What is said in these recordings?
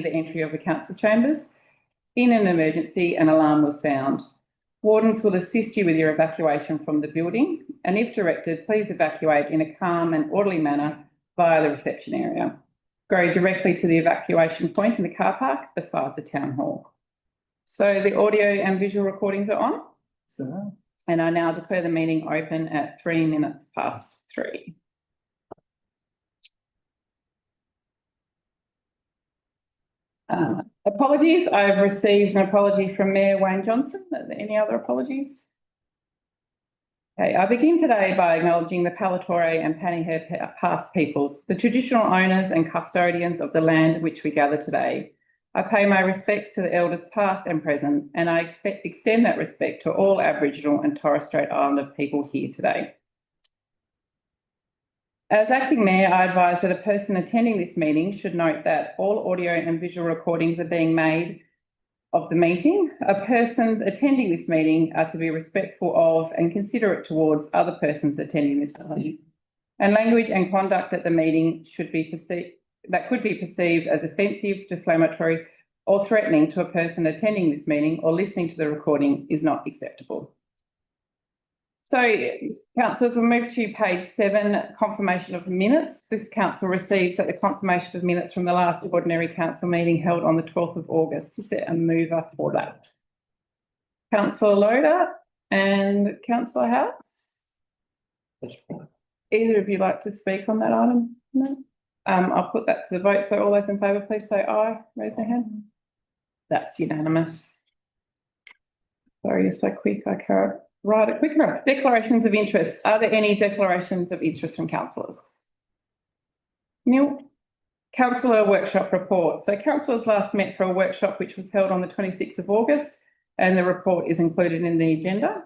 the entry of the council chambers. In an emergency, an alarm will sound. Wardens will assist you with your evacuation from the building, and if directed, please evacuate in a calm and orderly manner via the reception area. Go directly to the evacuation point in the car park beside the town hall. So the audio and visual recordings are on. And I now declare the meeting open at 3 minutes past 3. Apologies, I've received an apology from Mayor Wayne Johnson. Are there any other apologies? Okay, I begin today by acknowledging the Palatore and Panihair Pass peoples, the traditional owners and custodians of the land which we gather today. I pay my respects to the elders past and present, and I extend that respect to all Aboriginal and Torres Strait Islander people here today. As acting mayor, I advise that a person attending this meeting should note that all audio and visual recordings are being made of the meeting. Persons attending this meeting are to be respectful of and considerate towards other persons attending this meeting. And language and conduct at the meeting should be that could be perceived as offensive, defamatory, or threatening to a person attending this meeting or listening to the recording is not acceptable. So, councillors, we'll move to page 7, confirmation of minutes. This council receives that the confirmation of minutes from the last ordinary council meeting held on the 12th of August. Is there a mover for that? Councillor Loader and Councillor House? Either of you like to speak on that item? No? I'll put that to the vote. So all those in favour, please say aye. Raise their hand. That's unanimous. Sorry, you're so quick. I can't write it quicker. Declarations of interest. Are there any declarations of interest from councillors? Neil? Councillor workshop report. So councillors last met for a workshop which was held on the 26th of August, and the report is included in the agenda.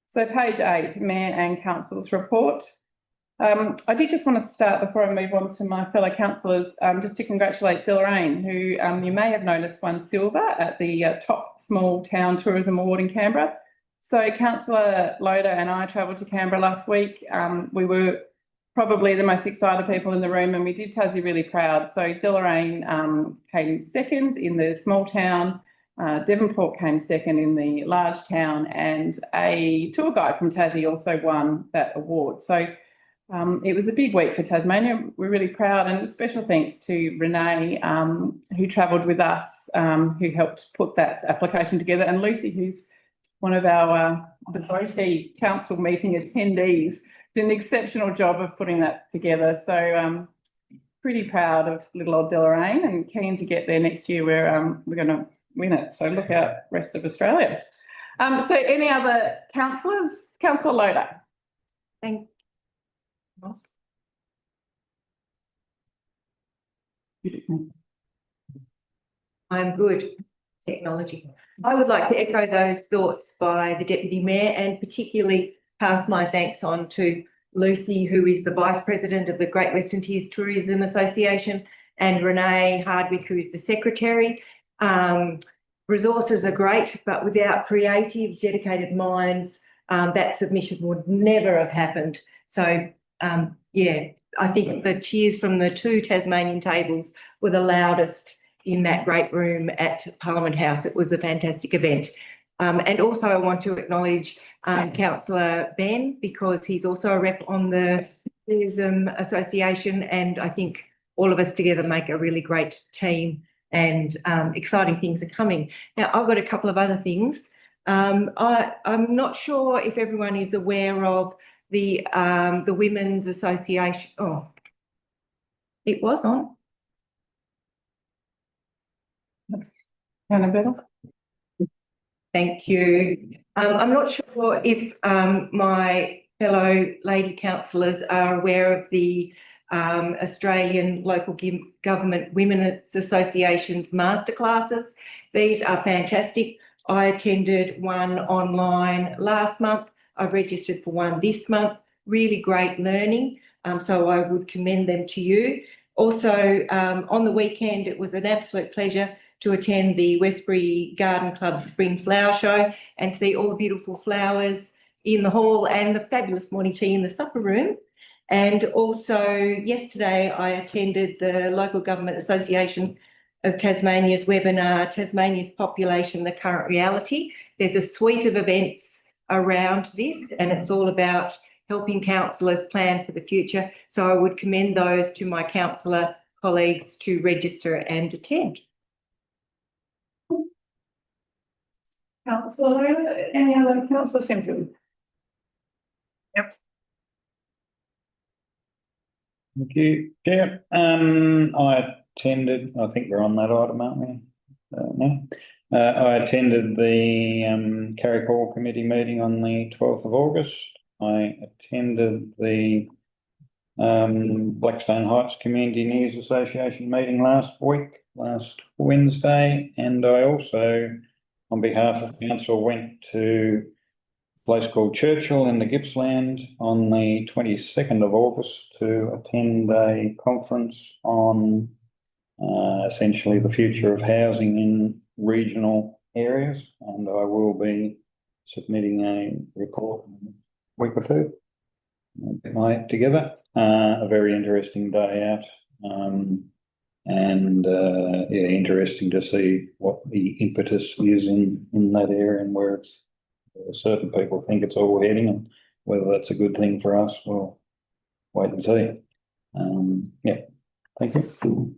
So page 8, Mayor and Councillors report. I did just want to start before I move on to my fellow councillors, just to congratulate Deloraine, who you may have noticed won silver at the top small town tourism award in Canberra. So Councillor Loader and I travelled to Canberra last week. We were probably the most excited people in the room, and we did Tassie really proud. So Deloraine came second in the small town. Devonport came second in the large town, and a tour guide from Tassie also won that award. So it was a big week for Tasmania. We're really proud, and special thanks to Renee, who travelled with us, who helped put that application together, and Lucy, who's one of our devotee council meeting attendees, did an exceptional job of putting that together. So pretty proud of little old Deloraine and keen to get there next year where we're going to win it. So look out, rest of Australia. So any other councillors? Councillor Loader. Thank you. I'm good. Technology. I would like to echo those thoughts by the Deputy Mayor, and particularly pass my thanks on to Lucy, who is the Vice President of the Great Western Tiers Tourism Association, and Renee Hardwick, who is the Secretary. Resources are great, but without creative, dedicated minds, that submission would never have happened. So, yeah, I think the cheers from the 2 Tasmanian tables were the loudest in that great room at Parliament House. It was a fantastic event. And also I want to acknowledge Councillor Ben, because he's also a rep on the Tourism Association, and I think all of us together make a really great team, and exciting things are coming. Now, I've got a couple of other things. I'm not sure if everyone is aware of the Women's Association. Oh, it was on. Thank you. I'm not sure if my fellow lady councillors are aware of the Australian Local Government Women's Association's masterclasses. These are fantastic. I attended one online last month. I've registered for one this month. Really great learning. So I would commend them to you. Also, on the weekend, it was an absolute pleasure to attend the Westbury Garden Club Spring Flower Show and see all the beautiful flowers in the hall and the fabulous morning tea in the supper room. And also yesterday I attended the Local Government Association of Tasmania's webinar, Tasmania's Population, the Current Reality. There's a suite of events around this, and it's all about helping councillors plan for the future. So I would commend those to my councillor colleagues to register and attend. Councillor, any other councillor Simpson? Yep. Thank you, Chair. I attended, I think we're on that item, aren't we? No. I attended the Carrick Hall Committee meeting on the 12th of August. I attended the Blackstone Heights Community News Association meeting last Wednesday, and I also, on behalf of council, went to a place called Churchill in the Gippsland on the 22nd of August to attend a conference on essentially the future of housing in regional areas, and I will be submitting a report in a week or two. Get my act together. A very interesting day out, and yeah, interesting to see what the impetus is in that area and where it's certain people think it's all heading, and whether that's a good thing for us, we'll wait and see. Yeah, thank you.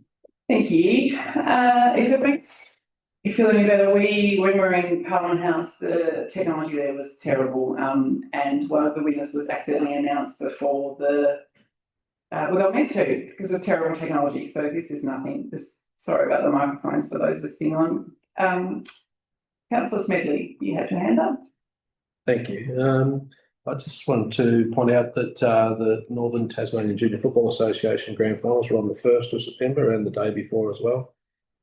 Thank you. If it makes you feel any better, when we were in Parliament House, the technology there was terrible, and one of the winners was accidentally announced before we got meant to because of terrible technology. So this is nothing. Just sorry about the microphones for those listening on. Councillor Smedley, you had your hand up. Thank you. I just wanted to point out that the Northern Tasmanian Junior Football Association Grand Finals were on the 1st of September and the day before as well.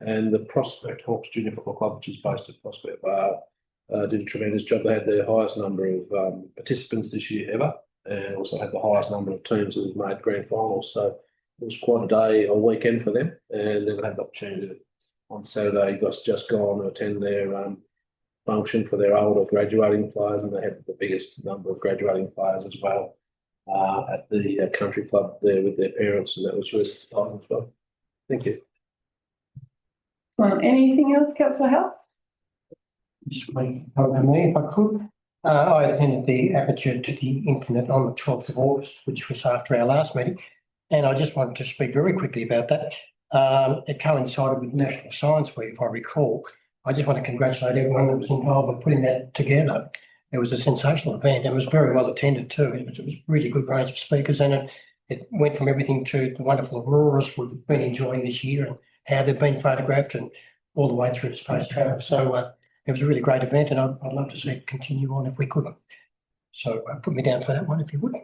And the Prospect Hawks Junior Football Club, which is based at Prospect Bar, did a tremendous job. They had their highest number of participants this year ever, and also had the highest number of teams that have made grand finals. So it was quite a day or weekend for them. And then they had the opportunity to, on Saturday, just gone to attend their function for their older graduating players, and they had the biggest number of graduating players as well at the country club there with their parents, and that was really exciting as well. Thank you. Well, anything else, Councillor House? Just wait over me if I could. I attended the Aperture to the Internet on the 12th of August, which was after our last meeting, and I just wanted to speak very quickly about that. It coincided with National Science Week, if I recall. I just want to congratulate everyone that was involved with putting that together. It was a sensational event and it was very well attended too. It was a really good range of speakers, and it went from everything to the wonderful auroras we've been enjoying this year and how they've been photographed, and all the way through to space travel. So it was a really great event, and I'd love to see it continue on if we could. So put me down for that one if you would.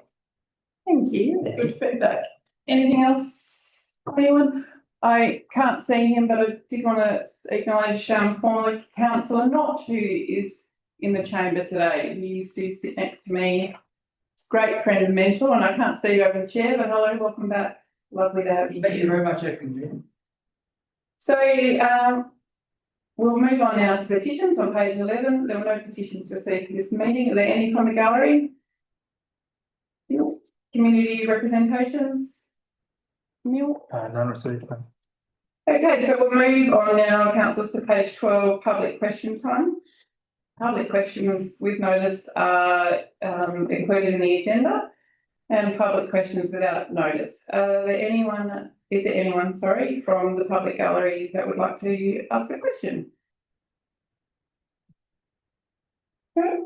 Thank you. That's good feedback. Anything else from anyone? I can't see him, but I did want to acknowledge former Councillor Knott, who is in the chamber today. He used to sit next to me. It's a great friend and mentor, and I can't see you over the chair, but hello, welcome back. Lovely to have you. Thank you very much, Jim. So we'll move on now to petitions on page 11. There were no petitions received for this meeting. Are there any from the gallery? Community representations? Neil? None received. Okay, so we'll move on now, councillors, to page 12, public question time. Public questions with notice are included in the agenda, and public questions without notice. Is there anyone, sorry, from the public gallery that would like to ask a question? Okay,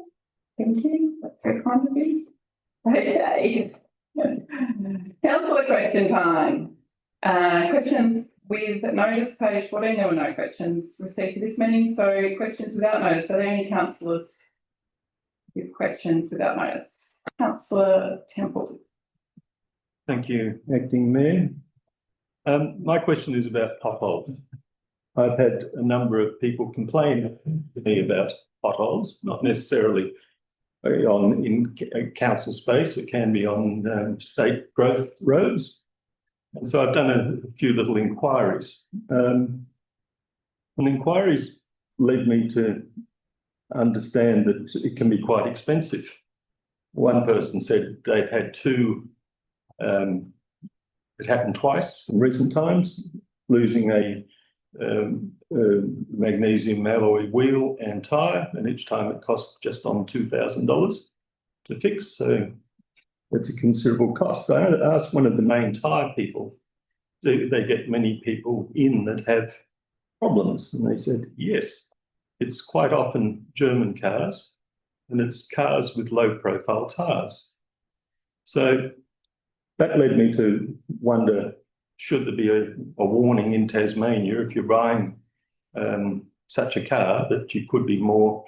thank you. That's so kind of you. Okay. Councillor question time. Questions with notice, page 14. There were no questions received for this meeting, so questions without notice. Are there any councillors with questions without notice? Councillor Temple. Thank you, Acting Mayor. My question is about potholes. I've had a number of people complain to me about potholes, not necessarily in council space. It can be on state growth roads. And so I've done a few little inquiries. And inquiries lead me to understand that it can be quite expensive. One person said they've had two, it happened twice in recent times, losing a magnesium alloy wheel and tyre, and each time it costs just on $2,000 to fix. So it's a considerable cost. So I asked one of the main tyre people, do they get many people in that have problems? And they said, yes, it's quite often German cars, and it's cars with low profile tyres. So that led me to wonder, should there be a warning in Tasmania if you're buying such a car that you could be more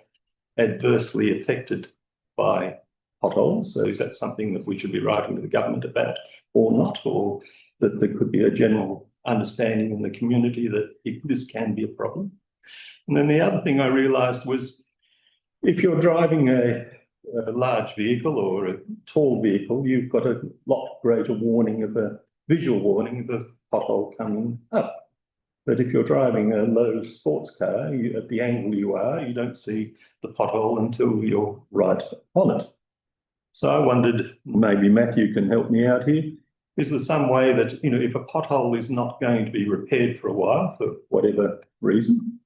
adversely affected by potholes? So is that something that we should be writing to the government about or not, or that there could be a general understanding in the community that this can be a problem? And then the other thing I realised was, if you're driving a large vehicle or a tall vehicle, you've got a lot greater warning of a visual warning of a pothole coming up. But if you're driving a low sports car, at the angle you are, you don't see the pothole until you're right on it. So I wondered, maybe Matthew can help me out here. Is there some way that, you know, if a pothole is not going to be repaired for a while, for whatever reason,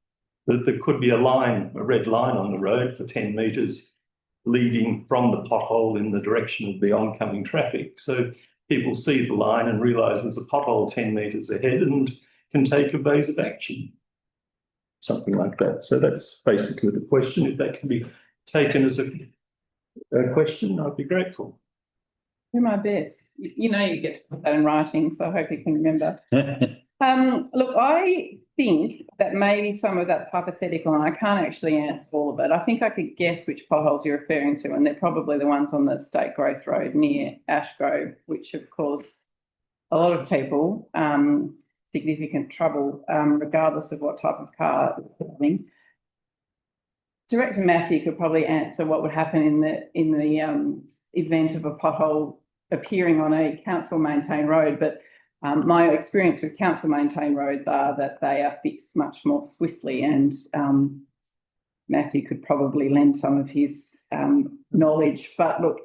that there could be a line, a red line on the road for 10 metres leading from the pothole in the direction of the oncoming traffic. So people see the line and realise there's a pothole 10 metres ahead and can take evasive action. Something like that. So that's basically the question. If that can be taken as a question, I'd be grateful. Do my best. You know, you get to put that in writing, so I hope you can remember. Look, I think that maybe some of that's hypothetical, and I can't actually answer all of it. I think I could guess which potholes you're referring to, and they're probably the ones on the State Growth Road near Ashgrove, which have caused a lot of people significant trouble, regardless of what type of car they're driving. Director Matthew could probably answer what would happen in the event of a pothole appearing on a council-maintained road, but my experience with council-maintained roads are that they are fixed much more swiftly, and Matthew could probably lend some of his knowledge. But look,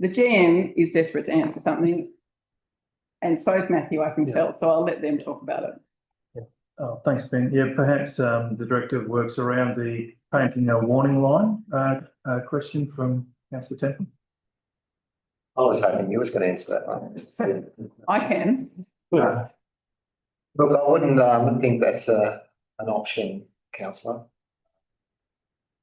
the GM is desperate to answer something, and so is Matthew, I can tell, so I'll let them talk about it. Oh, thanks, Ben. Yeah, perhaps the director works around the painting a warning line question from Councillor Temple. I was hoping you was going to answer that one. I can. Look, I wouldn't think that's an option, councillor.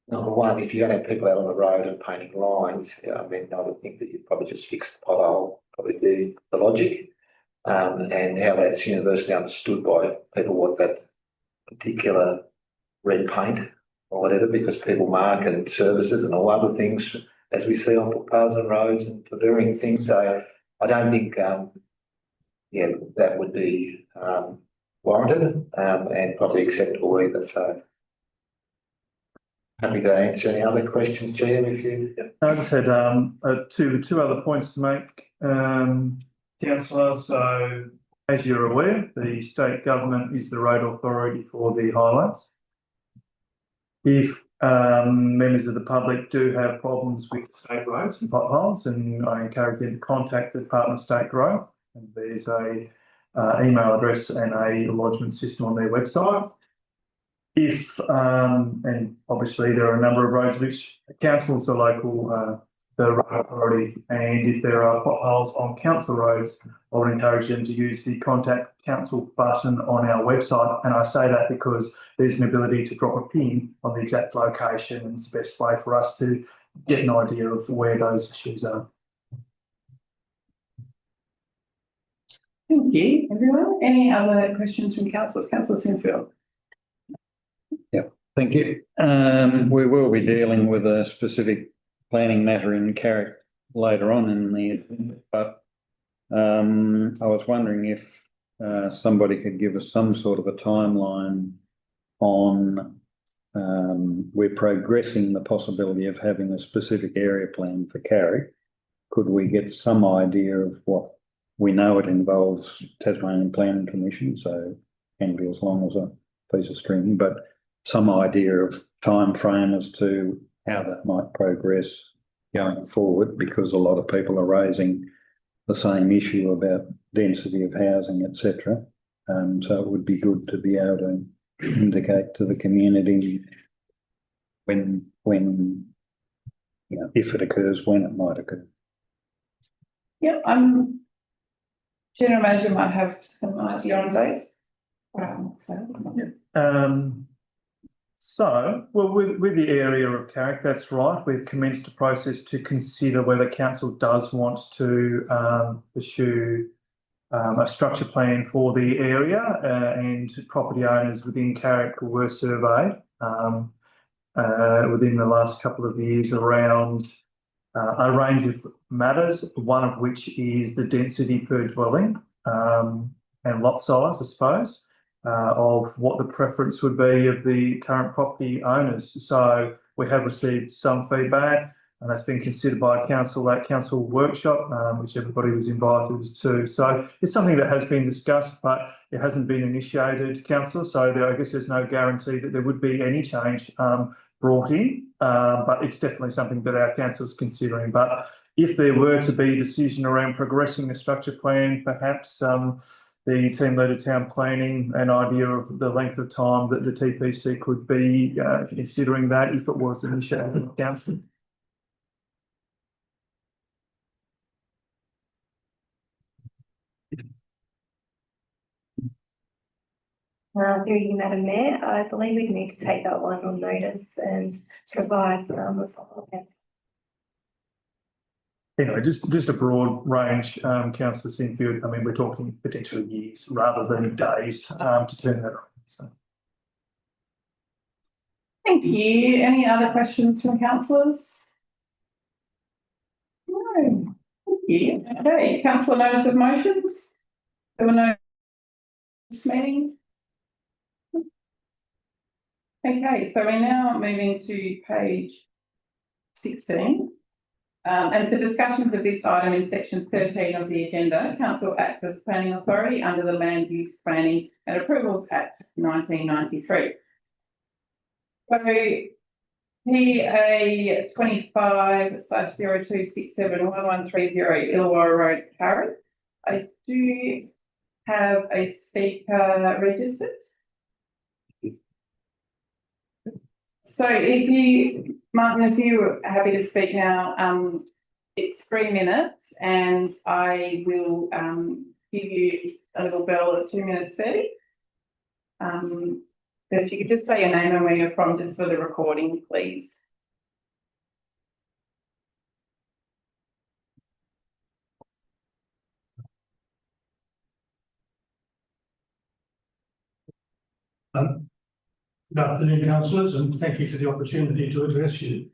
Number one, if you're going to have people out on the road and painting lines, I mean, I would think that you'd probably just fix the pothole, probably be the logic, and how that's universally understood by people what that particular red paint or whatever, because people mark and services and all other things as we see on footpaths and roads and for varying things. So I don't think, that would be warranted and probably acceptable either. So happy to answer any other questions, GM, if you. I just had two other points to make, councillor. So as you're aware, the state government is the road authority for the highways. If members of the public do have problems with state roads and potholes, and I encourage them to contact the Department of State Road, and there's a email address and a lodgement system on their website. If and obviously there are a number of roads which councils are local, the road authority, and if there are potholes on council roads, I would encourage them to use the contact council button on our website. And I say that because there's an ability to drop a pin on the exact location, and it's the best way for us to get an idea of where those issues are. Thank you, everyone. Any other questions from councillors? Councillor Sinfield. Thank you. We will be dealing with a specific planning matter in Carrick later on in the, but I was wondering if somebody could give us some sort of a timeline on we're progressing the possibility of having a specific area plan for Carrick. Could we get some idea of what we know? It involves Tasmanian Planning Commission, so it can be as long as a piece of string, but some idea of time frame as to how that might progress going forward, because a lot of people are raising the same issue about density of housing, etc. So it would be good to be able to indicate to the community when, if it occurs, when it might occur. Yeah, General Manager might have some idea on dates. Well, with the area of Carrick, that's right. We've commenced a process to consider whether council does want to pursue a structure plan for the area, and property owners within Carrick were surveyed within the last couple of years around a range of matters, one of which is the density per dwelling and lot size, I suppose, of what the preference would be of the current property owners. So we have received some feedback, and that's been considered by council at council workshop, which everybody was invited to. So it's something that has been discussed, but it hasn't been initiated, council. So I guess there's no guarantee that there would be any change brought in, but it's definitely something that our council is considering. But if there were to be a decision around progressing the structure plan, perhaps the team leader town planning an idea of the length of time that the TPC could be considering that if it was initiated in council. Through you, Madam Mayor, I believe we need to take that one on notice and provide a follow-up answer. Anyway, just a broad range, Councillor Sinfield. I mean, we're talking potentially years rather than days to turn that around. So. Thank you. Any other questions from councillors? No. Thank you. Okay, councillor notice of motions. There were no meeting. Okay, so we're now moving to page 16. And for discussions of this item in section 13 of the agenda, Council acts as planning authority under the Land Use Planning and Approvals Act 1993. So PA 25/02671130 Illawarra Road, Carrick. I do have a speaker registered. So Martin, if you're happy to speak now, it's 3 minutes and I will give you a little bell at 2 minutes 30. But if you could just say your name and where you're from just for the recording, please. Good afternoon, councillors, and thank you for the opportunity to address you.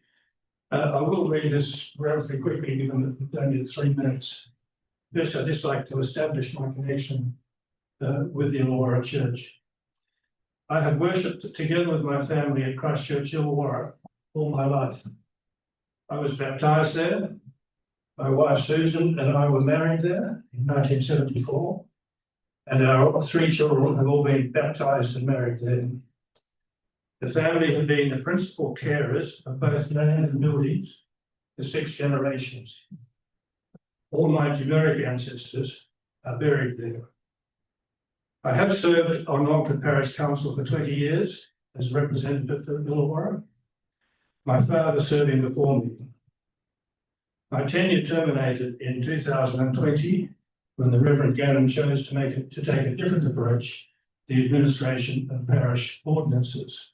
I will read this relatively quickly, given that it's only 3 minutes. First, I'd just like to establish my connection with the Illawarra Church. I have worshipped together with my family at Christchurch, Illawarra, all my life. I was baptised there. My wife Susan and I were married there in 1974, and our 3 children have all been baptised and married there. The family have been the principal carers of both land and buildings for 6 generations. All my Numeric ancestors are buried there. I have served on Longford Parish Council for 20 years as representative for Illawarra, my father serving before me. My tenure terminated in 2020 when the Reverend Gannon chose to take a different approach to the administration of parish ordinances.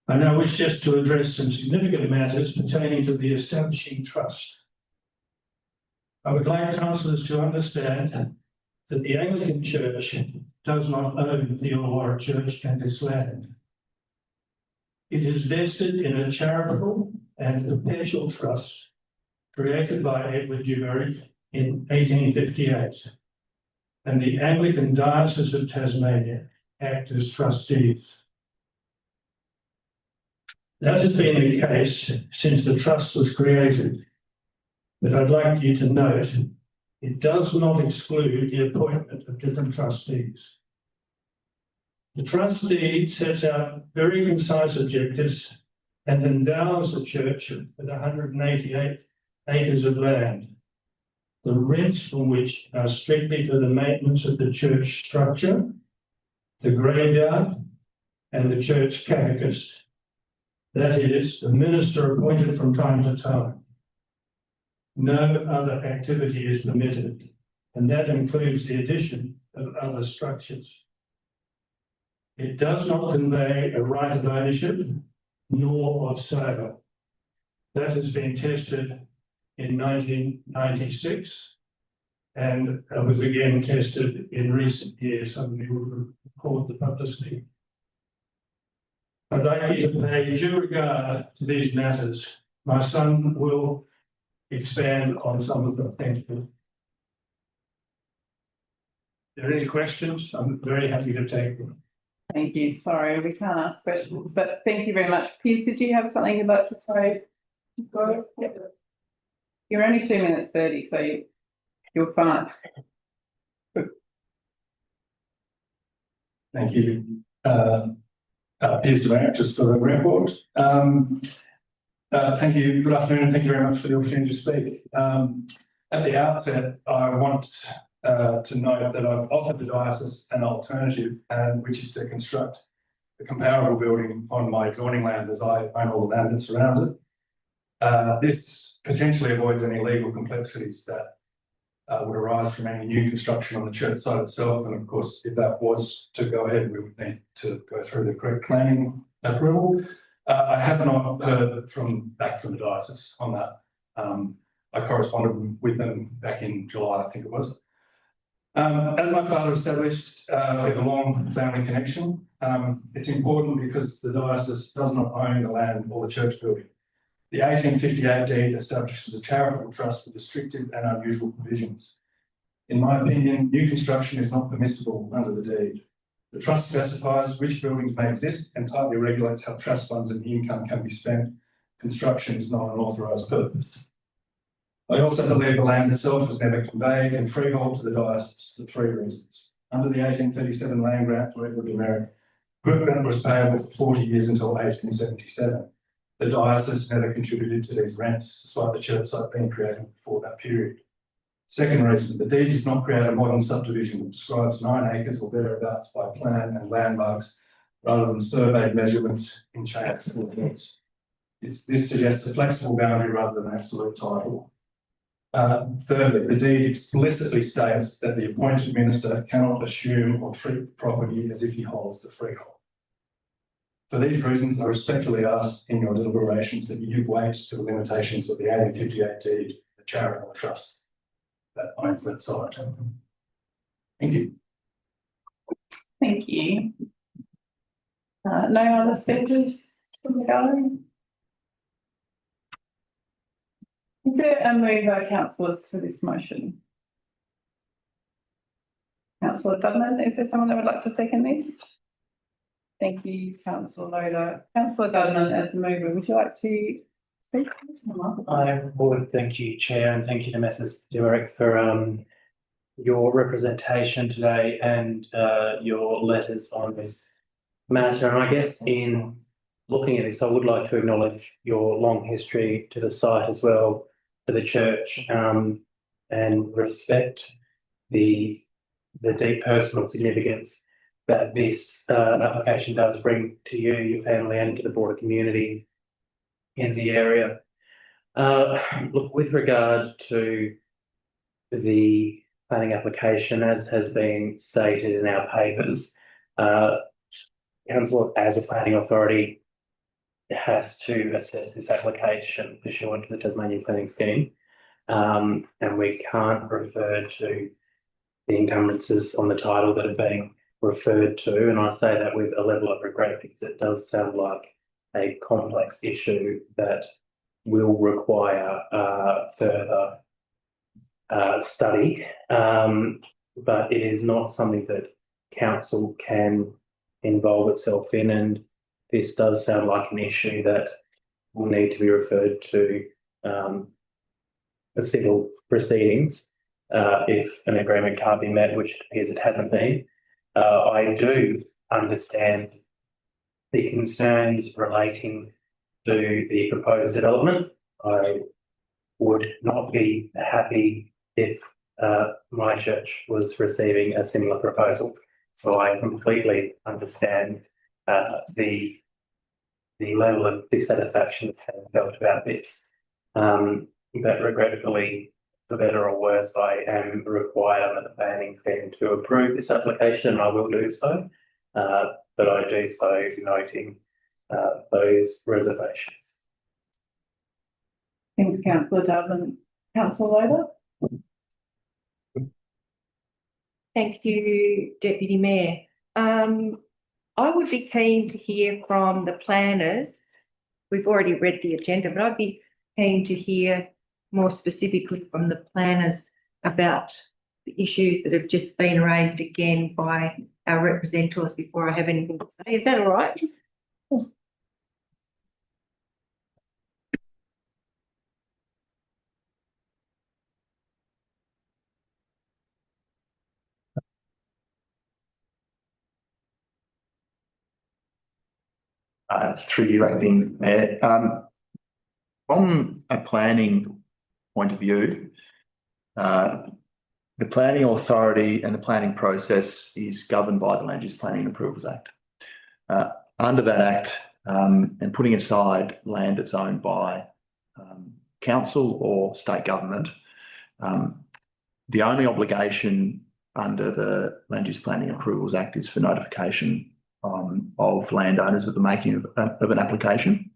I now wish just to address some significant matters pertaining to the establishing trust. I would like councillors to understand that the Anglican Church does not own the Illawarra Church and its land. It is vested in a charitable and perpetual trust created by Edward Numeric in 1858, and the Anglican Diocese of Tasmania act as trustees. That has been the case since the trust was created, but I'd like you to note it does not exclude the appointment of different trustees. The trust deed sets out very concise objectives and endows the church with 188 acres of land, the rents from which are strictly for the maintenance of the church structure the graveyard, and the church catechist. That is, the minister appointed from time to time. No other activity is permitted, and that includes the addition of other structures. It does not convey a right of ownership nor of sale. That has been tested in 1996 and was again tested in recent years. Somebody will report the publicity. I'd like you to pay due regard to these matters. My son will expand on some of them. Thank you. Are there any questions? I'm very happy to take them. Thank you. Sorry, we can't ask questions, but thank you very much. Piers, did you have something you'd like to say? Go. Yep. You're only 2 minutes 30, so you're fine. Thank you. Piers Durant, just for the record. Thank you. Good afternoon, and thank you very much for the opportunity to speak. At the outset, I want to note that I've offered the diocese an alternative, which is to construct a comparable building on my adjoining land, as I own all the land that surrounds it. This potentially avoids any legal complexities that would arise from any new construction on the church site itself. And of course, if that was to go ahead, we would need to go through the correct planning approval. I have not heard back from the diocese on that. I corresponded with them back in July, I think it was. As my father established, we have a long family connection. It's important because the diocese does not own the land or the church building. The 1858 deed establishes a charitable trust with restrictive and unusual provisions. In my opinion, new construction is not permissible under the deed. The trust specifies which buildings may exist and tightly regulates how trust funds and income can be spent. Construction is not an authorised purpose. I also believe the land itself was never conveyed in freehold to the diocese for 3 reasons. Under the 1837 land grant to Edward de Merrick, equipment was payable for 40 years until 1877. The diocese never contributed to these rents, despite the church site being created before that period. Second reason, the deed does not create a modern subdivision that describes 9 acres or thereabouts by plan and landmarks, rather than surveyed measurements in chants or words. This suggests a flexible boundary rather than absolute title. Thirdly, the deed explicitly states that the appointed minister cannot assume or treat the property as if he holds the freehold. For these reasons, I respectfully ask in your deliberations that you give weight to the limitations of the 1858 deed, the charitable trust that owns that site. Thank you. Thank you. No other speakers from the gallery? Is there a mover, councillors, for this motion? Councillor Dudman, is there someone that would like to second this? Thank you, Councillor Loader. Councillor Dudman, as a mover, would you like to speak? I would. Thank you, Chair, and thank you to Messrs. Derek for your representation today and your letters on this matter. And I guess in looking at this, I would like to acknowledge your long history to the site as well, to the church, and respect the deep personal significance that this application does bring to you, your family, and to the broader community in the area. Look, with regard to the planning application, as has been stated in our papers, Council, as a planning authority, has to assess this application pursuant to the Tasmanian Planning Scheme, and we can't refer to the encumbrances on the title that are being referred to, and I say that with a level of regret because it does sound like a complex issue that will require further study, but it is not something that council can involve itself in, and this does sound like an issue that will need to be referred to civil proceedings if an agreement can't be met, which appears it hasn't been. I do understand the concerns relating to the proposed development. I would not be happy if my church was receiving a similar proposal. So I completely understand the level of dissatisfaction that has felt about this. But regretfully, for better or worse, I am required under the planning scheme to approve this application, and I will do so. But I do so noting those reservations. Thanks, councillor Dove. Councillor Loader? Thank you, Deputy Mayor. I would be keen to hear from the planners. We've already read the agenda, but I'd be keen to hear more specifically from the planners about the issues that have just been raised again by our representatives before I have anything to say. Is that all right? Through you, acting mayor. From a planning point of view, the planning authority and the planning process is governed by the Land Use Planning and Approvals Act. Under that Act, and putting aside land that's owned by council or state government, the only obligation under the Land Use Planning and Approvals Act is for notification of landowners of the making of an application.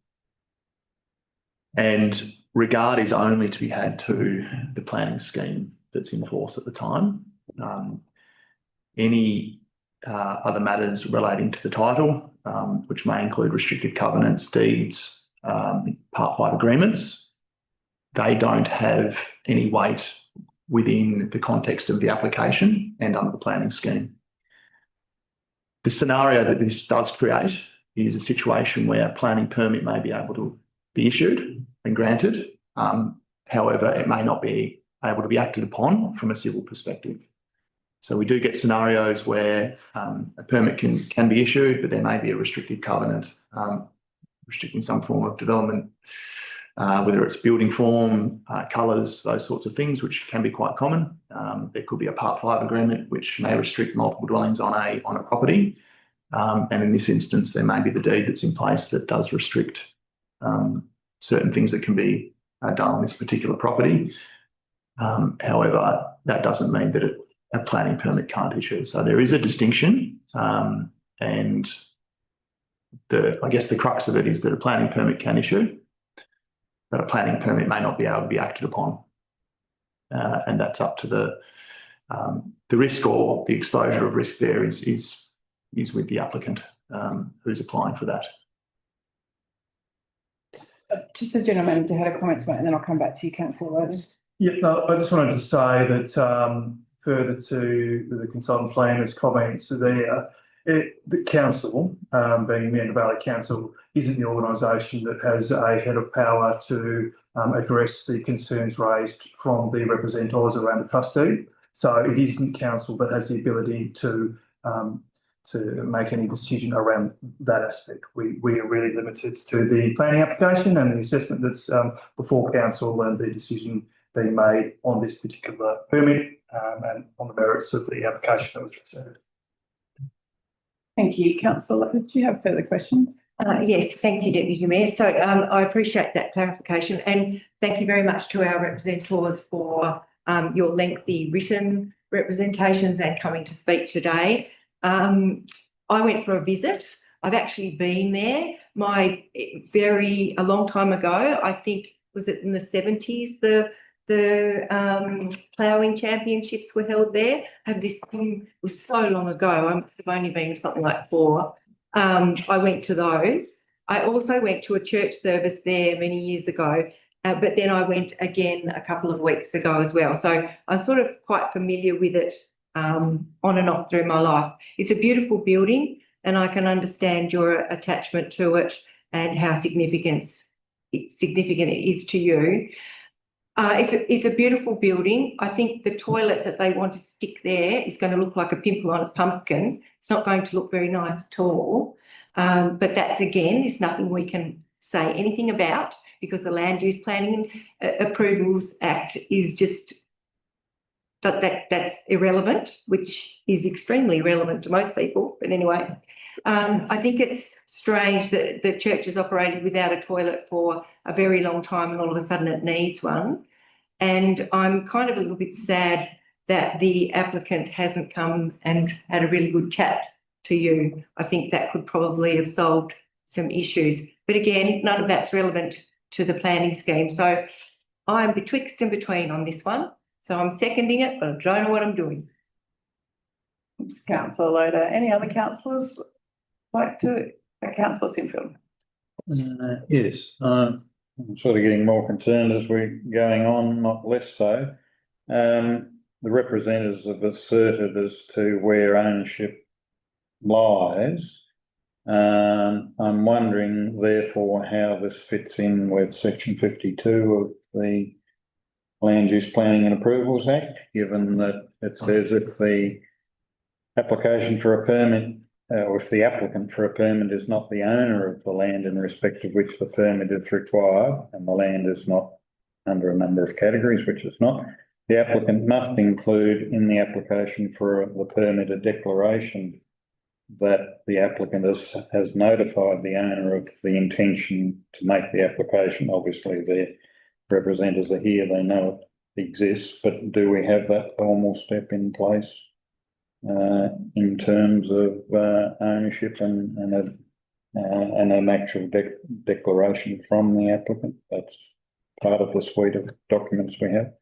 And regard is only to be had to the planning scheme that's in force at the time. Any other matters relating to the title, which may include restrictive covenants, deeds, Part 5 agreements, they don't have any weight within the context of the application and under the planning scheme. The scenario that this does create is a situation where a planning permit may be able to be issued and granted. However, it may not be able to be acted upon from a civil perspective. So we do get scenarios where a permit can be issued, but there may be a restrictive covenant restricting some form of development, whether it's building form, colours, those sorts of things, which can be quite common. There could be a Part 5 agreement which may restrict multiple dwellings on a property. And in this instance, there may be the deed that's in place that does restrict certain things that can be done on this particular property. However, that doesn't mean that a planning permit can't issue. So there is a distinction, and I guess the crux of it is that a planning permit can issue, but a planning permit may not be able to be acted upon. And that's up to the risk, or the exposure of risk there is with the applicant who's applying for that. Just a general manager had a comment to make, and then I'll come back to you, councillor Loader. Yeah, no, I just wanted to say that further to the consultant planners' comments there, the council, being Meander Valley Council, isn't the organisation that has a head of power to address the concerns raised from the representatives around the trustee. So it isn't council that has the ability to make any decision around that aspect. We are really limited to the planning application and the assessment that's before council, and the decision being made on this particular permit and on the merits of the application that was presented. Thank you, councillor. Do you have further questions? Yes, thank you, Deputy Mayor. So I appreciate that clarification, and thank you very much to our representatives for your lengthy written representations and coming to speak today. I went for a visit. I've actually been there. A long time ago, I think, was it in the 70s, the ploughing championships were held there. I have this thing, it was so long ago, I must have only been something like 4. I went to those. I also went to a church service there many years ago, but then I went again a couple of weeks ago as well. So I'm sort of quite familiar with it on and off through my life. It's a beautiful building, and I can understand your attachment to it and how significant it is to you. It's a beautiful building. I think the toilet that they want to stick there is going to look like a pimple on a pumpkin. It's not going to look very nice at all. But that's, again, is nothing we can say anything about, because the Land Use Planning and Approvals Act is just but that's irrelevant, which is extremely relevant to most people. But anyway, I think it's strange that the church has operated without a toilet for a very long time and all of a sudden it needs one. And I'm kind of a little bit sad that the applicant hasn't come and had a really good chat to you. I think that could probably have solved some issues. But again, none of that's relevant to the planning scheme. So I'm betwixt and between on this one. So I'm seconding it, but I don't know what I'm doing. Thanks, councillor Loader. Any other councillors like to, councillor Sinfield? Yes, I'm sort of getting more concerned as we're going on, not less so. The representatives have asserted as to where ownership lies. I'm wondering therefore how this fits in with section 52 of the Land Use Planning and Approvals Act, given that it says if the application for a permit or if the applicant for a permit is not the owner of the land in respect of which the permit is required, and the land is not under a number of categories, which it's not, the applicant must include in the application for the permit a declaration that the applicant has notified the owner of the intention to make the application. Obviously, their representatives are here, they know it exists, but do we have that formal step in place in terms of ownership and an actual declaration from the applicant? That's part of the suite of documents we have.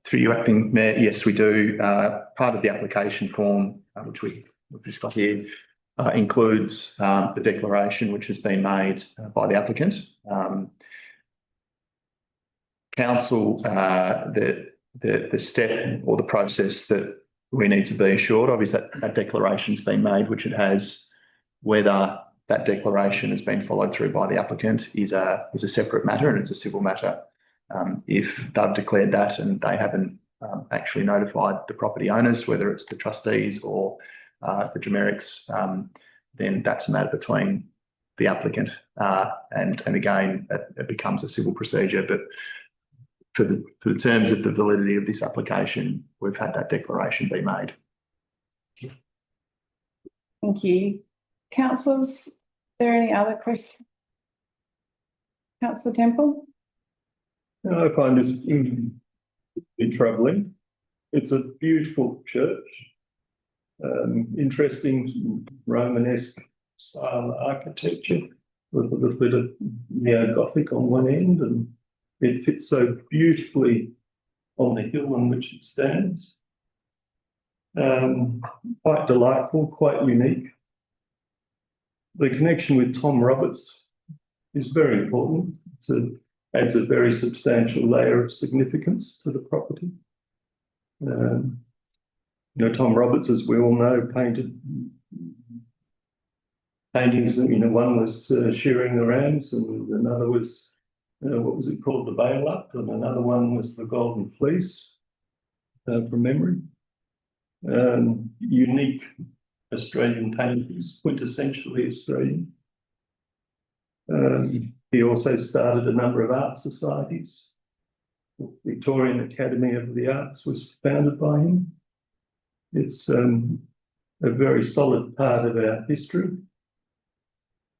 Through you, Acting Mayor, yes, we do. Part of the application form, which we've got here, includes the declaration which has been made by the applicant. Council, the step or the process that we need to be assured of is that a declaration's been made, which it has. Whether that declaration has been followed through by the applicant is a separate matter, and it's a civil matter. If they've declared that and they haven't actually notified the property owners, whether it's the trustees or the generics, then that's a matter between the applicant and again, it becomes a civil procedure. But for the terms of the validity of this application, we've had that declaration be made. Thank you. Councillors, are there any other questions? Councillor Temple? I find this troubling. It's a beautiful church, interesting Romanesque style architecture with a little bit of neo-Gothic on one end, and it fits so beautifully on the hill on which it stands. Quite delightful, quite unique. The connection with Tom Roberts is very important. Adds a very substantial layer of significance to the property. Tom Roberts, as we all know, painted paintings. One was Shearing the Rams, and another was what was it called, the Bail Up, and another one was the Golden Fleece, from memory. Unique Australian paintings, quintessentially Australian. He also started a number of art societies. The Victorian Academy of the Arts was founded by him. It's a very solid part of our history.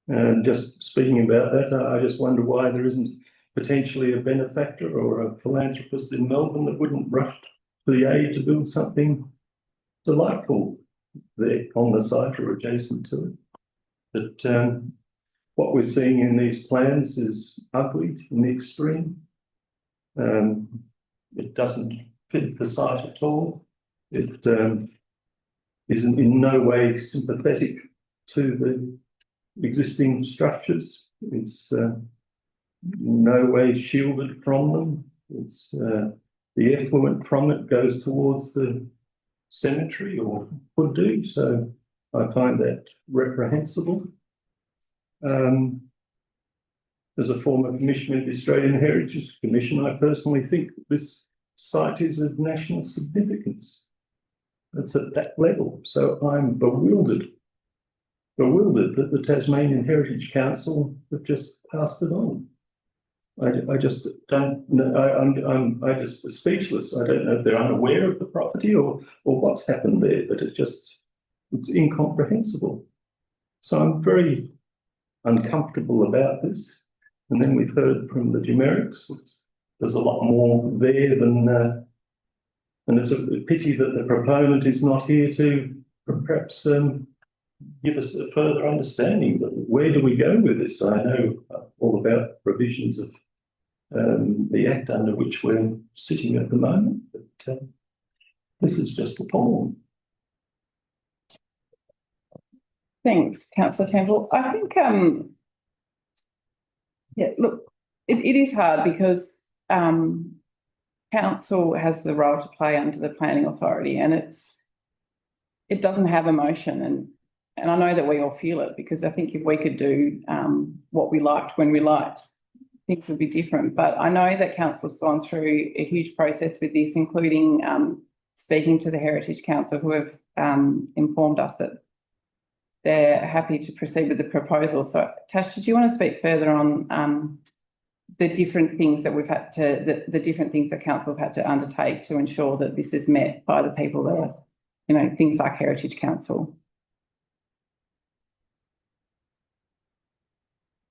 And just speaking about that, I just wonder why there isn't potentially a benefactor or a philanthropist in Melbourne that wouldn't rush to the aid to build something delightful there on the site or adjacent to it. But what we're seeing in these plans is ugly in the extreme. It doesn't fit the site at all. It isn't in no way sympathetic to the existing structures. It's in no way shielded from them. It's the effluent from it goes towards the cemetery, or could do. So I find that reprehensible. As a former commissioner of the Australian Heritage Commission, I personally think that this site is of national significance. It's at that level. So I'm bewildered that the Tasmanian Heritage Council have just passed it on. I just don't know, I just speechless. I don't know if they're unaware of the property or what's happened there, but it's incomprehensible. So I'm very uncomfortable about this. And then we've heard from the Dumerics, there's a lot more there than, and it's a pity that the proponent is not here to perhaps give us a further understanding that where do we go with this? I know all about provisions of the act under which we're sitting at the moment, but this is just appalling. Thanks, councillor Temple. I think, yeah, look, it is hard because council has the role to play under the planning authority, and it doesn't have emotion, and I know that we all feel it, because I think if we could do what we liked when we liked, things would be different. But I know that council's gone through a huge process with this, including speaking to the Heritage Council, who have informed us that they're happy to proceed with the proposal. So, Tash, did you want to speak further on the different things that we've had to, the different things that council have had to undertake to ensure that this is met by the people there? You know, things like Heritage Council.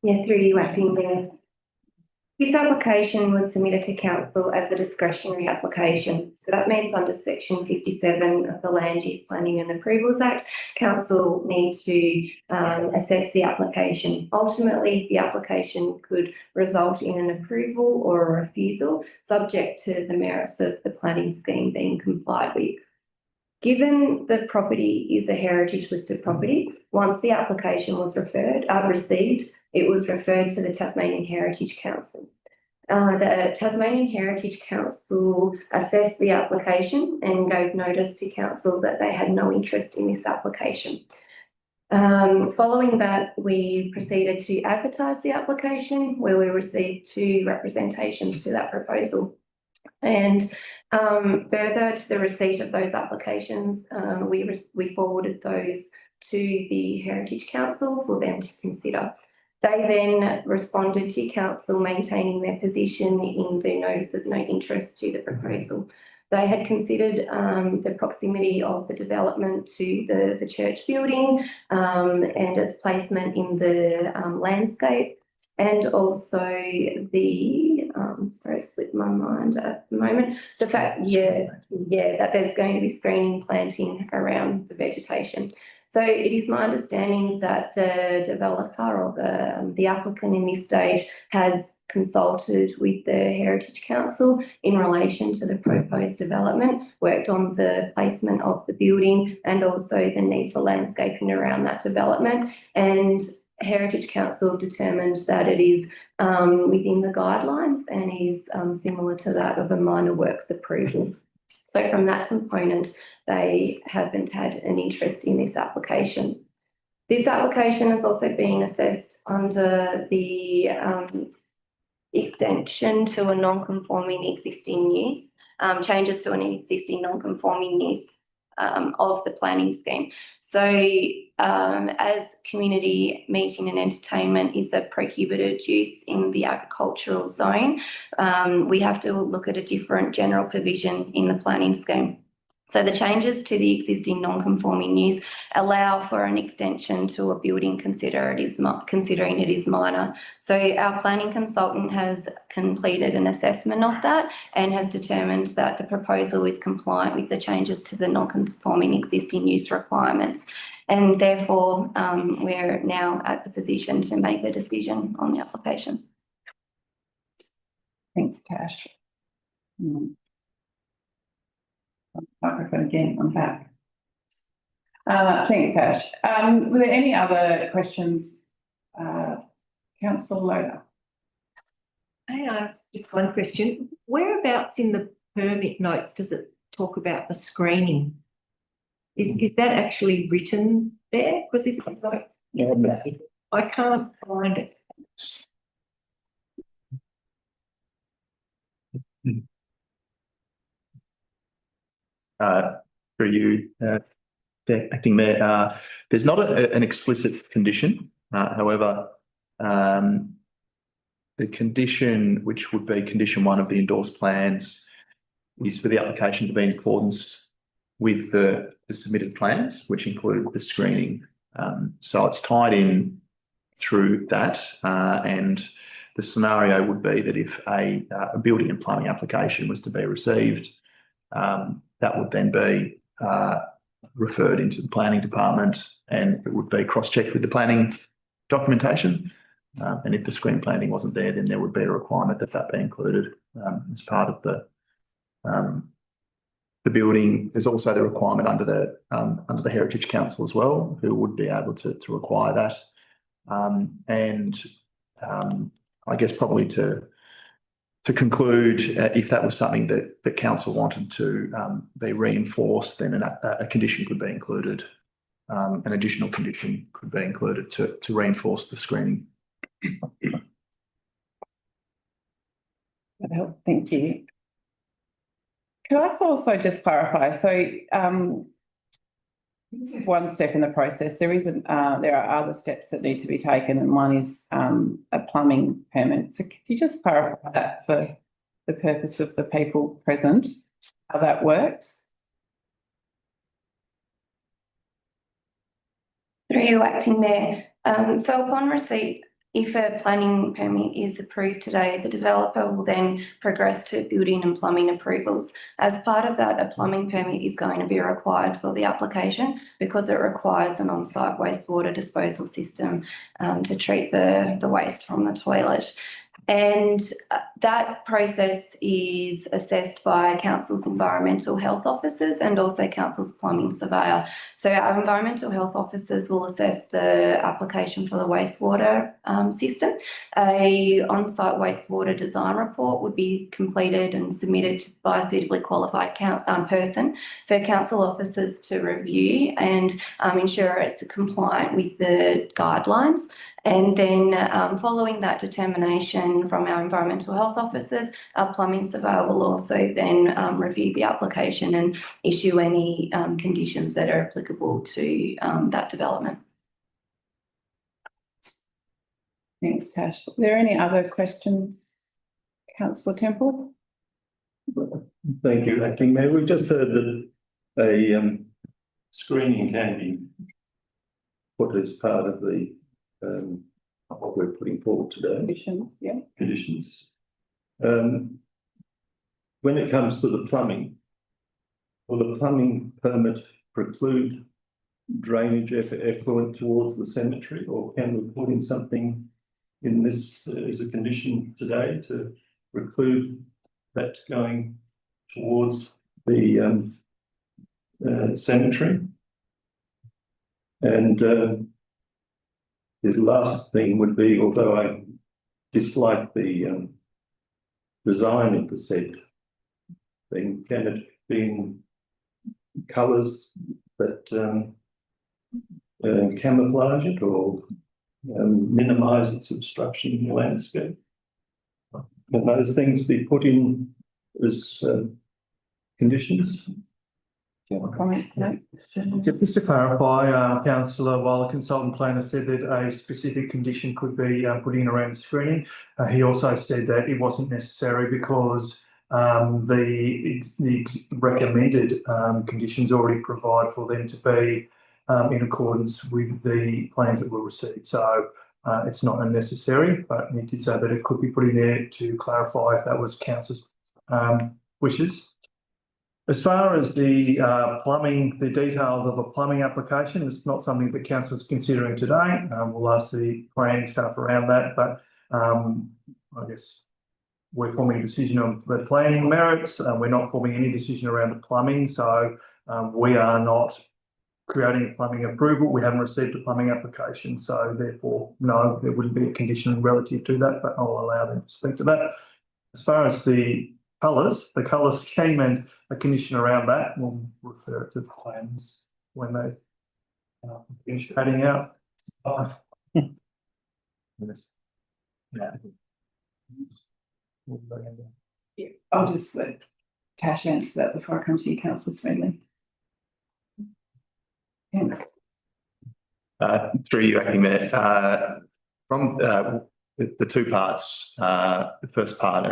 Yeah, through you, Acting Mayor. This application was submitted to council as a discretionary application. So that means under section 57 of the Land Use Planning and Approvals Act, council need to assess the application. Ultimately, the application could result in an approval or a refusal, subject to the merits of the planning scheme being complied with. Given the property is a heritage listed property, once the application was received, it was referred to the Tasmanian Heritage Council. The Tasmanian Heritage Council assessed the application and gave notice to council that they had no interest in this application. Following that, we proceeded to advertise the application, where we received 2 representations to that proposal. And further to the receipt of those applications, we forwarded those to the Heritage Council for them to consider. They then responded to council maintaining their position in the notice of no interest to the proposal. They had considered the proximity of the development to the church building and its placement in the landscape, and also the sorry, it slipped my mind at the moment. The fact, that there's going to be screening planting around the vegetation. So it is my understanding that the developer or the applicant in this stage has consulted with the Heritage Council in relation to the proposed development, worked on the placement of the building and also the need for landscaping around that development, and Heritage Council determined that it is within the guidelines and is similar to that of a minor works approval. So from that component, they haven't had an interest in this application. This application is also being assessed under the extension to a non-conforming existing use, changes to an existing non-conforming use of the planning scheme. So as community meeting and entertainment is a prohibited use in the agricultural zone, we have to look at a different general provision in the planning scheme. So the changes to the existing non-conforming use allow for an extension to a building considering it is minor. So our planning consultant has completed an assessment of that and has determined that the proposal is compliant with the changes to the non-conforming existing use requirements. And therefore, we're now at the position to make a decision on the application. Thanks, Tash. Microphone again, I'm back. Thanks, Tash. Were there any other questions? Councillor Loader. May I ask just one question? Whereabouts in the permit notes does it talk about the screening? Is that actually written there? Because it's like, I can't find it. For you, Acting Mayor, there's not an explicit condition. However, the condition, which would be condition 1 of the endorsed plans, is for the application to be in accordance with the submitted plans, which include the screening. So it's tied in through that, and the scenario would be that if a building and plumbing application was to be received, that would then be referred into the planning department, and it would be cross-checked with the planning documentation. And if the screen planting wasn't there, then there would be a requirement that that be included as part of the building. There's also the requirement under the Heritage Council as well, who would be able to require that. I guess probably to conclude, if that was something that the council wanted to be reinforced, then a condition could be included. An additional condition could be included to reinforce the screening. That helped, thank you. Can I also just clarify? So this is one step in the process. There are other steps that need to be taken, and one is a plumbing permit. So could you just clarify that for the purpose of the people present, how that works? Through you, Acting Mayor. So upon receipt, if a planning permit is approved today, the developer will then progress to building and plumbing approvals. As part of that, a plumbing permit is going to be required for the application because it requires an on-site wastewater disposal system to treat the waste from the toilet. And that process is assessed by Council's environmental health officers and also Council's plumbing surveyor. So our environmental health officers will assess the application for the wastewater system. A on-site wastewater design report would be completed and submitted by a suitably qualified person for council officers to review and ensure it's compliant with the guidelines. And then following that determination from our environmental health officers, our plumbing surveyor will also then review the application and issue any conditions that are applicable to that development. Thanks, Tash. Are there any other questions, Councillor Temple? Thank you, Acting Mayor. We've just heard that a screening can be put as part of the what we're putting forward today. Conditions, yeah. Conditions. When it comes to the plumbing, will the plumbing permit preclude drainage effluent towards the cemetery, or can we put in something in this as a condition today to preclude that going towards the cemetery? And the last thing would be, although I dislike the design of the said thing, can it be in colours that camouflage it or minimise its obstruction in the landscape? Can those things be put in as conditions? Do you have a comment to make? Just to clarify, councillor, while the consultant planner said that a specific condition could be put in around screening, he also said that it wasn't necessary because the recommended conditions already provide for them to be in accordance with the plans that were received. So it's not unnecessary, but he did say that it could be put in there to clarify if that was council's wishes. As far as the plumbing, the details of a plumbing application, it's not something that council is considering today. We'll ask the planning staff around that, but I guess we're forming a decision on the planning merits. We're not forming any decision around the plumbing, so we are not creating a plumbing approval. We haven't received a plumbing application, so therefore, no, there wouldn't be a condition relative to that, but I'll allow them to speak to that. As far as the colour scheme and a condition around that, we'll refer it to the plans when they finish padding out. Yeah, I'll just let Tash answer that before I come to you, Councillor Smedley. Thanks. Through you, Acting Mayor. From the two parts, the first part,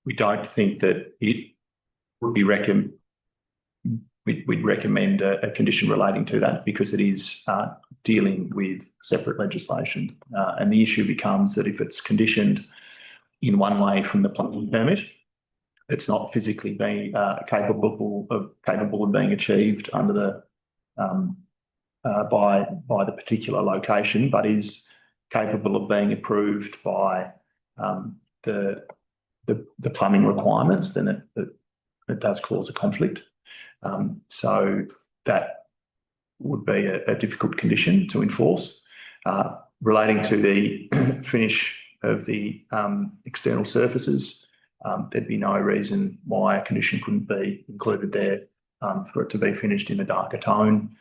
we don't think that it would be we'd recommend a condition relating to that because it is dealing with separate legislation. And the issue becomes that if it's conditioned in one way from the planning permit, it's not physically being capable of being achieved under the by the particular location, but is capable of being approved by the plumbing requirements, then it does cause a conflict. So that would be a difficult condition to enforce. Relating to the finish of the external surfaces, there'd be no reason why a condition couldn't be included there for it to be finished in a darker tone,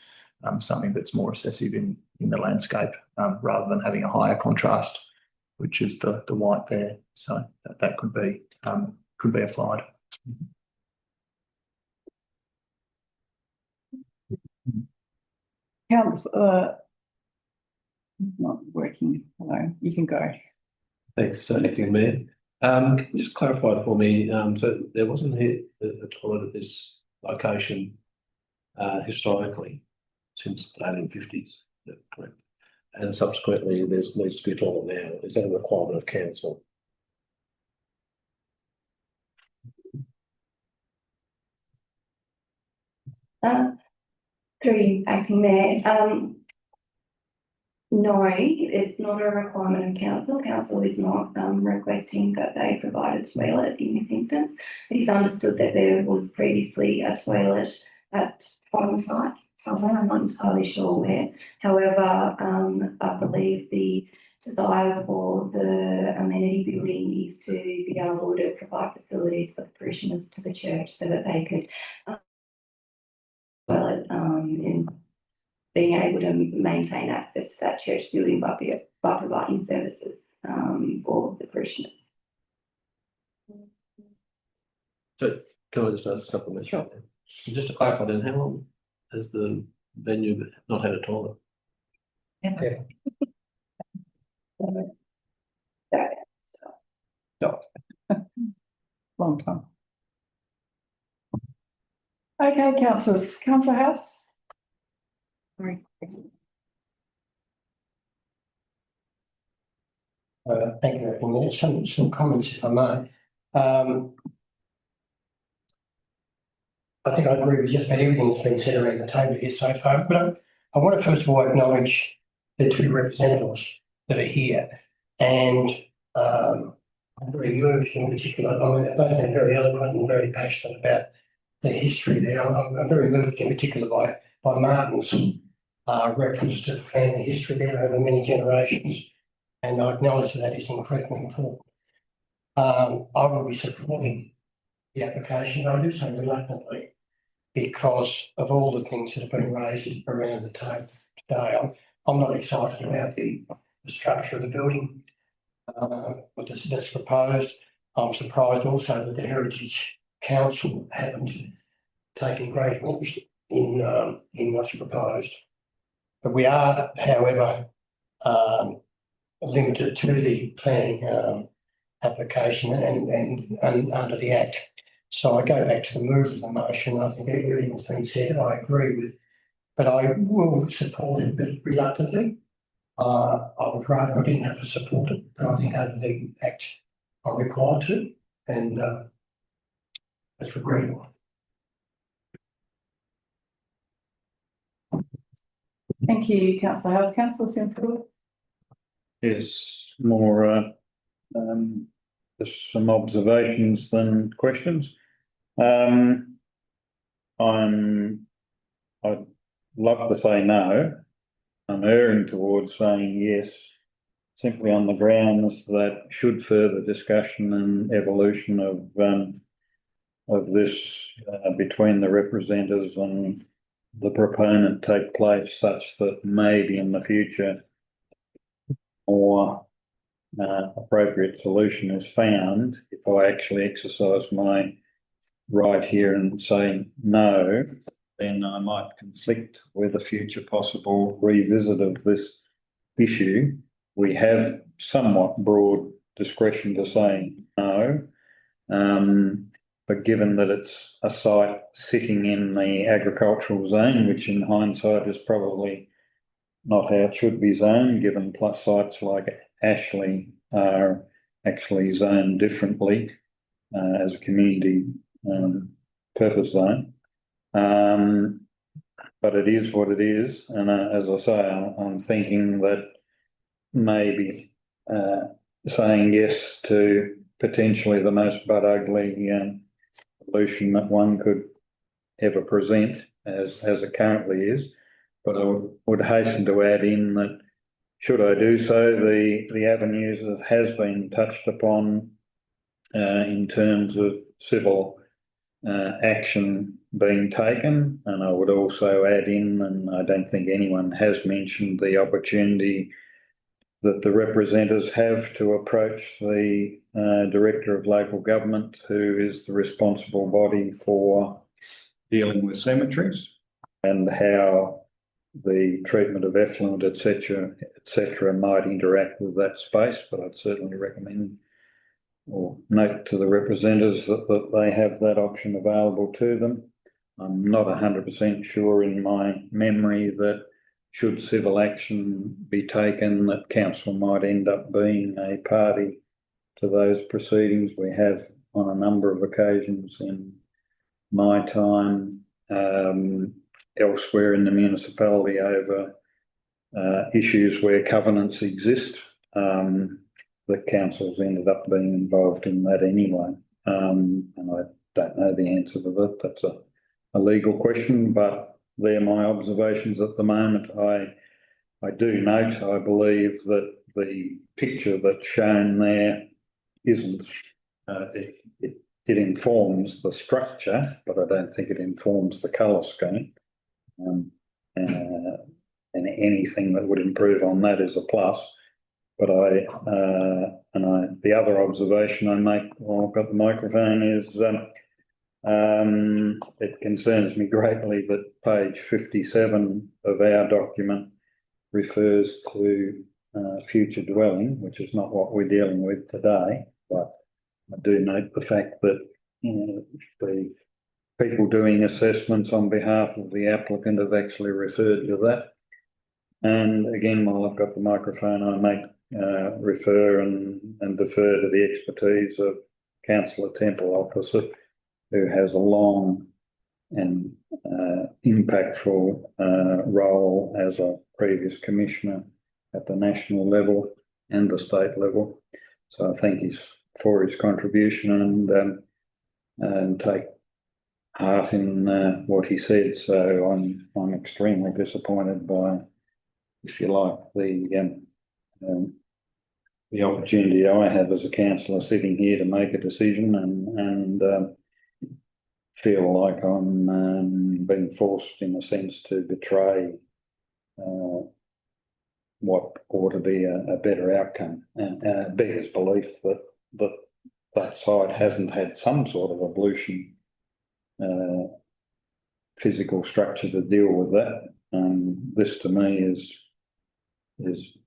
something that's more excessive in the landscape, rather than having a higher contrast, which is the white there. So that could be applied. Councillor, not working. Hello, you can go. Thanks, Acting Mayor. Can you just clarify for me, so there wasn't a toilet at this location historically since the 1850s, is that correct? And subsequently there needs to be a toilet now. Is that a requirement of council? Through you, Acting Mayor, no, it's not a requirement of council. Council is not requesting that they provide a toilet in this instance. It is understood that there was previously a toilet on the site somewhere. I'm not entirely sure where. However, I believe the desire for the amenity building is to be able to provide facilities for the parishioners to the church so that they could toilet and being able to maintain access to that church building by providing services for the parishioners. So can I just ask a supplement? Sure. Just to clarify then, how long has the venue not had a toilet? Yeah. Long time. Okay, councillors, Councillor House. Sorry. Thank you, Acting Mayor. Some comments, if I may. I think I agree with just about everything that's been said around the table here so far, but I want to first of all acknowledge the two representatives that are here, and I'm very moved in particular. I mean, they've both been very eloquent and very passionate about the history there. I'm very moved in particular by Martin's reference to the family history there over many generations, and I acknowledge that is incredibly important. I will be supporting the application. I do so reluctantly because of all the things that have been raised around the table today. I'm not excited about the structure of the building that's proposed. I'm surprised also that the Heritage Council haven't taken great interest in what's proposed. But we are, however, limited to the planning application and under the Act. So I go back to the move of the motion. I think everything's been said, I agree with, but I will support it, but reluctantly. I would rather I didn't have to support it, but I think under the Act I'm required to, and that's regrettable. Thank you, Councillor House. Councillor Simple. Yes, more just some observations than questions. I'd love to say no. I'm erring towards saying yes, simply on the grounds that should further discussion and evolution of this between the representatives and the proponent take place, such that maybe in the future more appropriate solution is found. If I actually exercise my right here and say no, then I might conflict with a future possible revisit of this issue, we have somewhat broad discretion to say no. But given that it's a site sitting in the agricultural zone, which in hindsight is probably not how it should be zoned, given plus sites like Ashley are actually zoned differently as a community purpose zone. But it is what it is. And as I say, I'm thinking that maybe saying yes to potentially the most butt ugly solution that one could ever present as it currently is. But I would hasten to add in that should I do so, the avenues that has been touched upon in terms of civil action being taken, and I would also add in, and I don't think anyone has mentioned the opportunity that the representatives have to approach the Director of Local Government, who is the responsible body for dealing with cemeteries, and how the treatment of effluent, etc., might interact with that space. But I'd certainly recommend or note to the representatives that they have that option available to them. I'm not 100% sure in my memory that should civil action be taken, that council might end up being a party to those proceedings. We have on a number of occasions in my time elsewhere in the municipality over issues where covenants exist. The council's ended up being involved in that anyway. And I don't know the answer to that. That's a legal question, but they're my observations at the moment. I do note, I believe that the picture that's shown there isn't, it informs the structure, but I don't think it informs the colour scheme. And anything that would improve on that is a plus. But the other observation I make while I've got the microphone is it concerns me greatly that page 57 of our document refers to future dwelling, which is not what we're dealing with today. But I do note the fact that the people doing assessments on behalf of the applicant have actually referred to that. And again, while I've got the microphone, I make refer and defer to the expertise of Councillor Temple opposite, who has a long and impactful role as a previous commissioner at the national level and the state level. So I thank him for his contribution and take heart in what he said. So I'm extremely disappointed by, if you like, the opportunity I have as a councillor sitting here to make a decision and feel like I'm being forced, in a sense, to betray what ought to be a better outcome. And it bears belief that site hasn't had some sort of ablution physical structure to deal with that. This to me is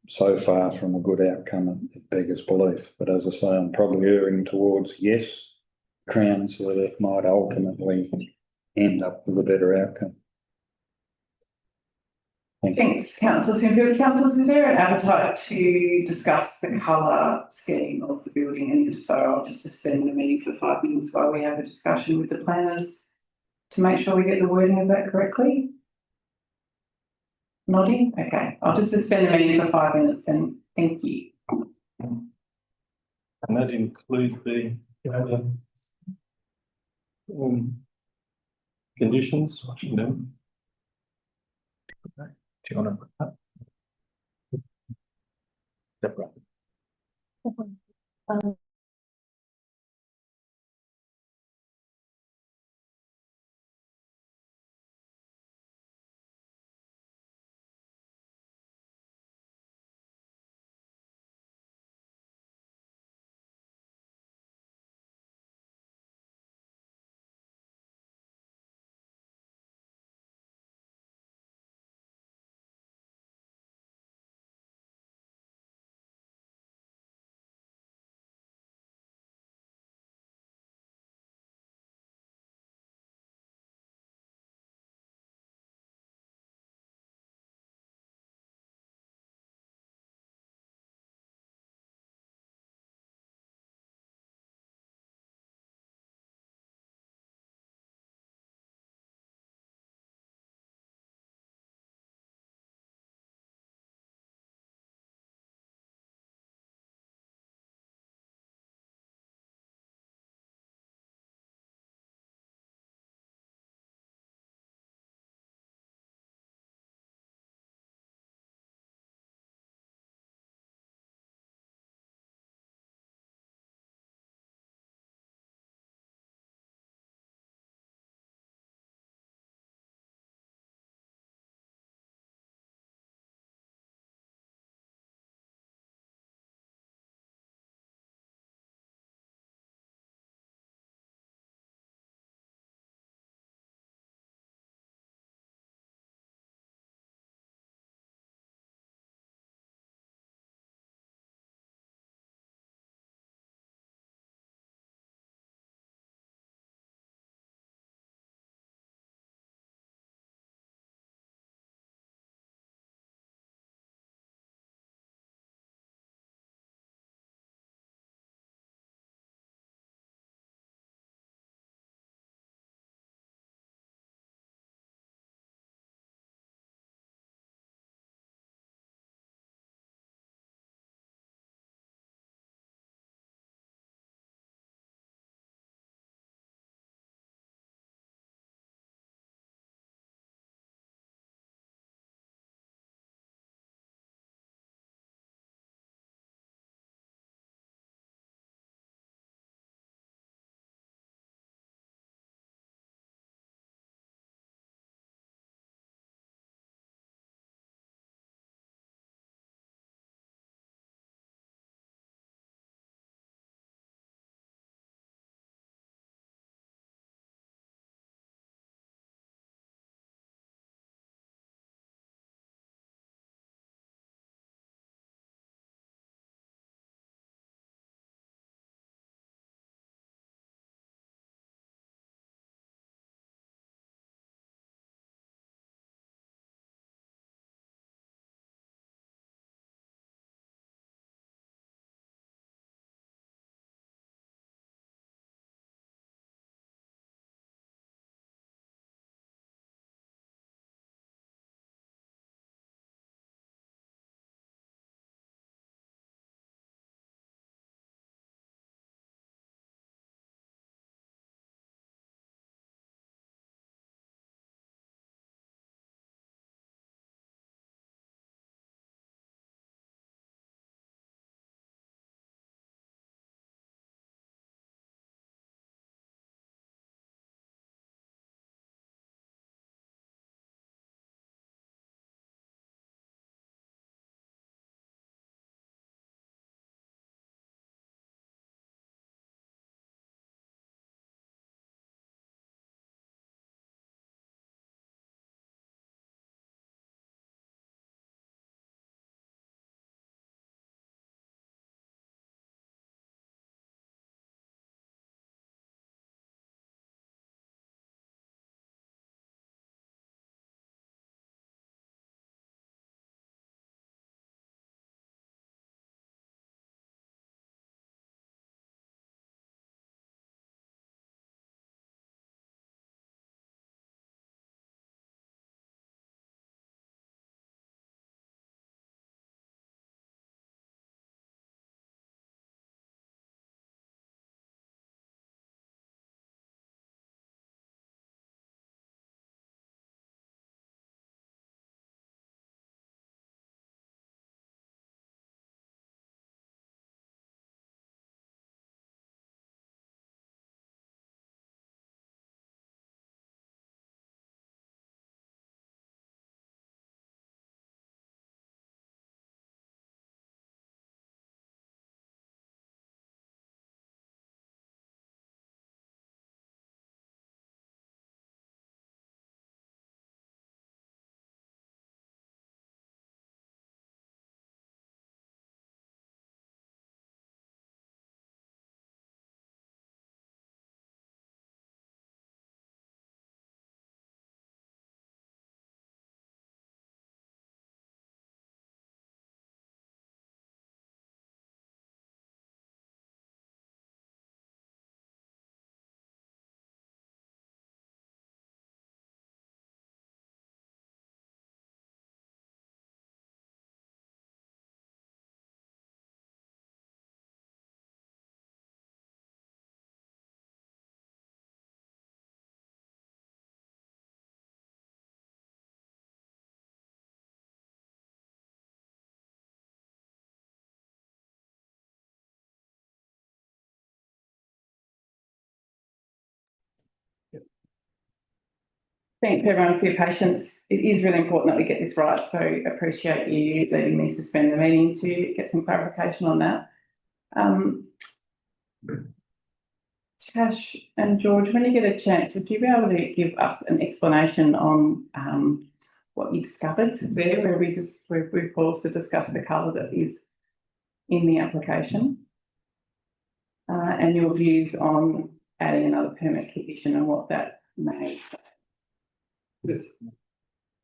so far from a good outcome, it beggars belief. But as I say, I'm probably erring towards yes, grounds that it might ultimately end up with a better outcome. Thanks, Councillor Sinfield. Councillors, is there an appetite to discuss the colour scheme of the building? And if so, I'll just suspend the meeting for 5 minutes while we have a discussion with the planners to make sure we get the wording of that correctly. Nodding? Okay, I'll just suspend the meeting for 5 minutes then. Thank you. And that includes the conditions, you know. Do you want to put that? Separate. thank everyone for your patience. It is really important that we get this right, so appreciate you letting me suspend the meeting to get some clarification on that. Tash and George, when you get a chance, would you be able to give us an explanation on what you discovered there, where we've also discussed the colour that is in the application, and your views on adding another permit condition and what that means? Because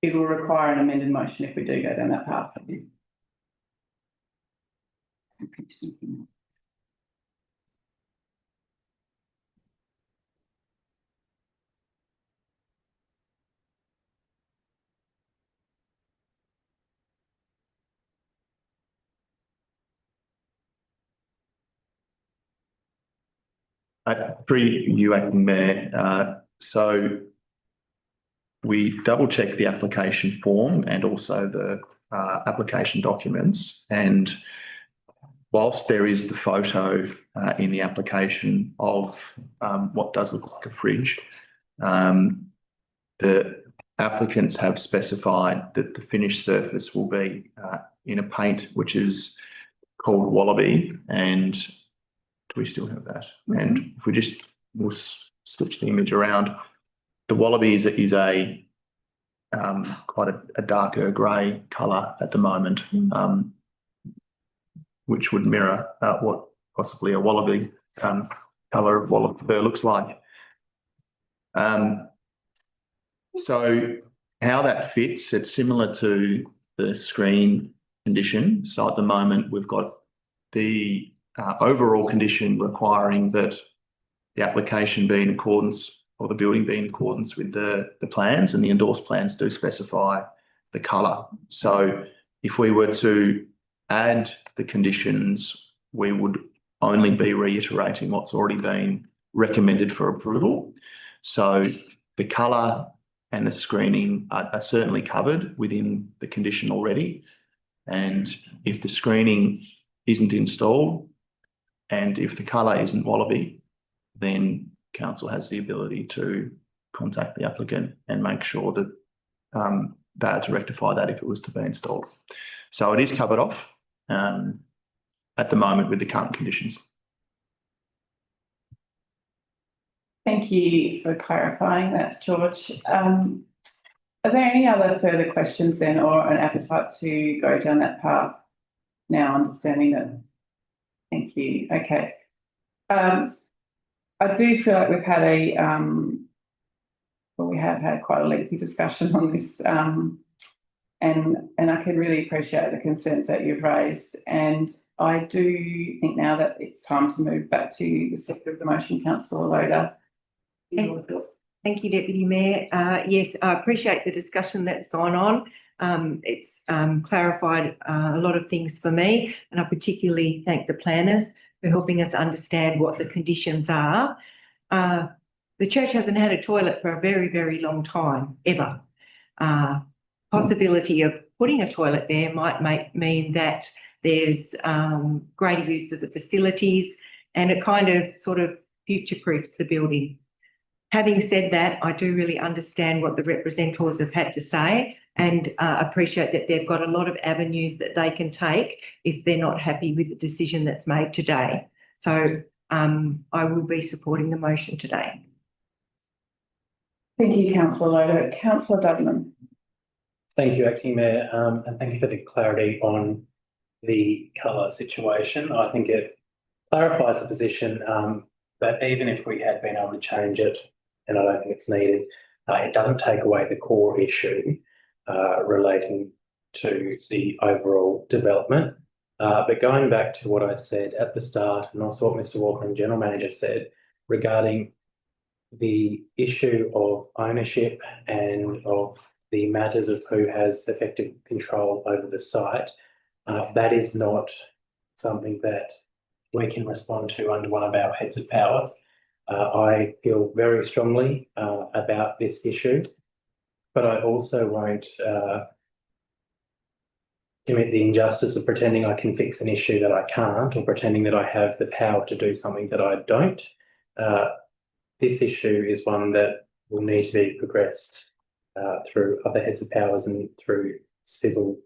it will require an amended motion if we do go down that path. You acting Mayor, so we double check the application form and also the application documents, and whilst there is the photo in the application of what does look like a fridge, the applicants have specified that the finished surface will be in a paint which is called Wallaby, and do we still have that? Mm-hmm. And if we'll switch the image around, the Wallaby is a quite a darker grey colour at the moment, which would mirror what possibly a Wallaby colour of Wallaby fur looks like. So how that fits, it's similar to the screen condition. So at the moment, we've got the overall condition requiring that the application be in accordance, or the building be in accordance with the plans, and the endorsed plans do specify the colour. So if we were to add the conditions, we would only be reiterating what's already been recommended for approval. So the colour and the screening are certainly covered within the condition already. And if the screening isn't installed and if the colour isn't Wallaby, then council has the ability to contact the applicant and make sure that they are to rectify that if it was to be installed. So it is covered off at the moment with the current conditions. Thank you for clarifying that, George. Are there any other further questions then, or an appetite to go down that path now, understanding that? Thank you. Okay. I do feel like we've had we have had quite a lengthy discussion on this, and I can really appreciate the concerns that you've raised. And I do think now that it's time to move back to the sector of the motion, Councillor Loader. Thank you, Deputy Mayor. Yes, I appreciate the discussion that's gone on. It's clarified a lot of things for me, and I particularly thank the planners for helping us understand what the conditions are. The church hasn't had a toilet for a very, very long time, ever. Possibility of putting a toilet there might mean that there's greater use of the facilities, and it kind of sort of future-proofs the building. Having said that, I do really understand what the representatives have had to say, and appreciate that they've got a lot of avenues that they can take if they're not happy with the decision that's made today. So I will be supporting the motion today. Thank you, Councillor Loader. Councillor Dudman. Thank you, Acting Mayor, and thank you for the clarity on the colour situation. I think it clarifies the position that even if we had been able to change it, and I don't think it's needed, it doesn't take away the core issue relating to the overall development. But going back to what I said at the start, and also what Mr. Walker and General Manager said regarding the issue of ownership and of the matters of who has effective control over the site, that is not something that we can respond to under one of our heads of powers. I feel very strongly about this issue, but I also won't commit the injustice of pretending I can fix an issue that I can't, or pretending that I have the power to do something that I don't. This issue is one that will need to be progressed through other heads of powers and through civil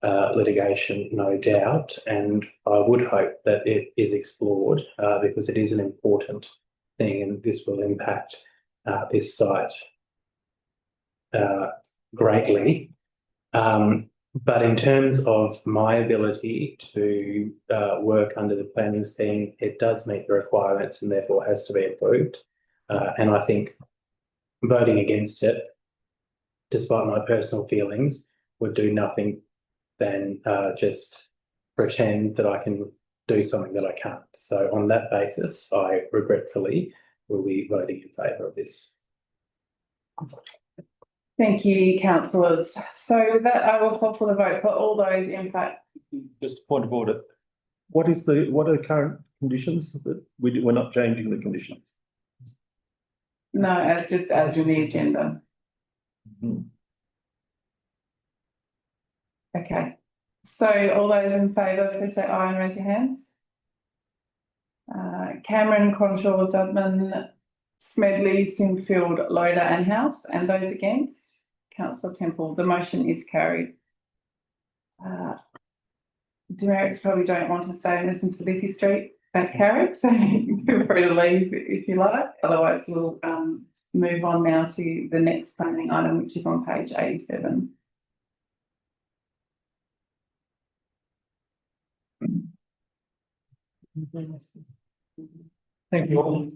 litigation, no doubt. And I would hope that it is explored because it is an important thing, and this will impact this site greatly. But in terms of my ability to work under the planning scheme, it does meet the requirements and therefore has to be approved. And I think voting against it, despite my personal feelings, would do nothing than just pretend that I can do something that I can't. So on that basis, I regretfully will be voting in favour of this. Thank you, councillors. So with that, I will call for the vote for all those in fact. Just a point of order. What are the current conditions that we're not changing the conditions? No, just as in the agenda. Okay. So all those in favour, please say aye and raise your hands. Cameron, Cronshaw, Dudman, Smedley, Sinfield, Loader and House, and those against? Councillor Temple, the motion is carried. Demerits probably don't want to stay and listen to Liffey Street that carried, so feel free to leave if you like. Otherwise, we'll move on now to the next planning item, which is on page 87. Thank you all.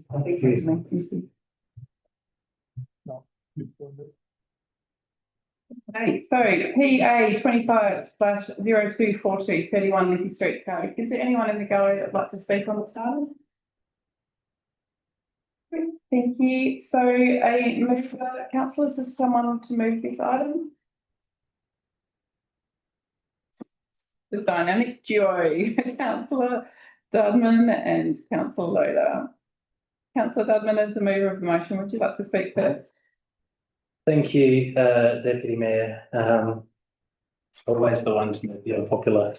Okay, so PA 25/0242 31 Liffey Street Code. Is there anyone in the gallery that would like to speak on this item? Thank you. So a move, councillors, is someone to move this item? The dynamic duo, Councillor Dudman and Councillor Loader. Councillor Dudman, as the mover of the motion, would you like to speak first? Thank you, Deputy Mayor. Always the one to move the unpopular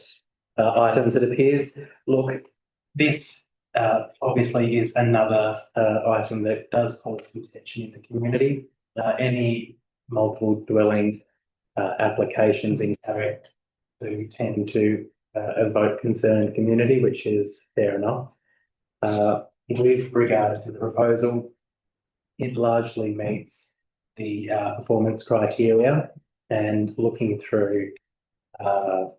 items, it appears. Look, this obviously is another item that does cause some tension in the community. Any multiple dwelling applications in Carrick do tend to evoke concern in the community, which is fair enough. With regard to the proposal, it largely meets the performance criteria, and looking through the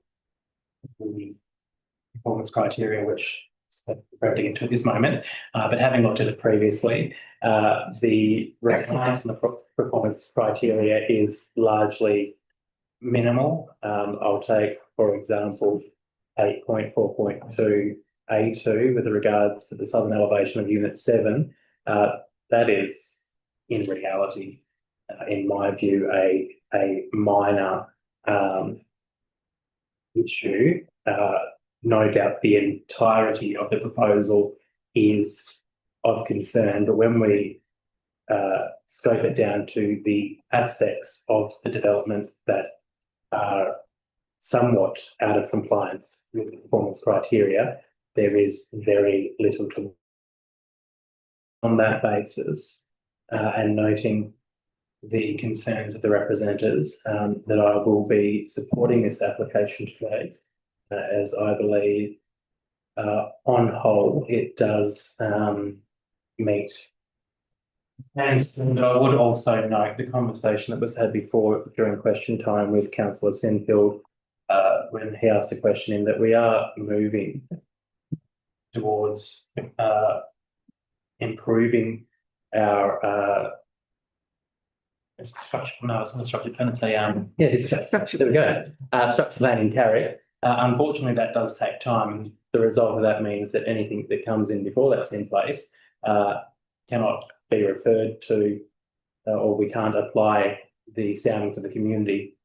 performance criteria, which I'm referring into at this moment, but having looked at it previously, the reliance on the performance criteria is largely minimal. I'll take, for example, 8.4.2 A2 with regards to the southern elevation of Unit 7. That is, in reality, in my view, a minor issue. No doubt the entirety of the proposal is of concern, but when we scope it down to the aspects of the development that are somewhat out of compliance with the performance criteria, there is very little to on that basis, and noting the concerns of the representatives, that I will be supporting this application today, as I believe on whole it does meet. And I would also note the conversation that was had before during question time with Councillor Sinfield when he asked the question, in that we are moving towards improving our structure. No, it's not structure plan. It's a structure. There we go. Structure plan in Carrick. Unfortunately, that does take time, and the result of that means that anything that comes in before that's in place cannot be referred to, or we can't apply the soundings of the community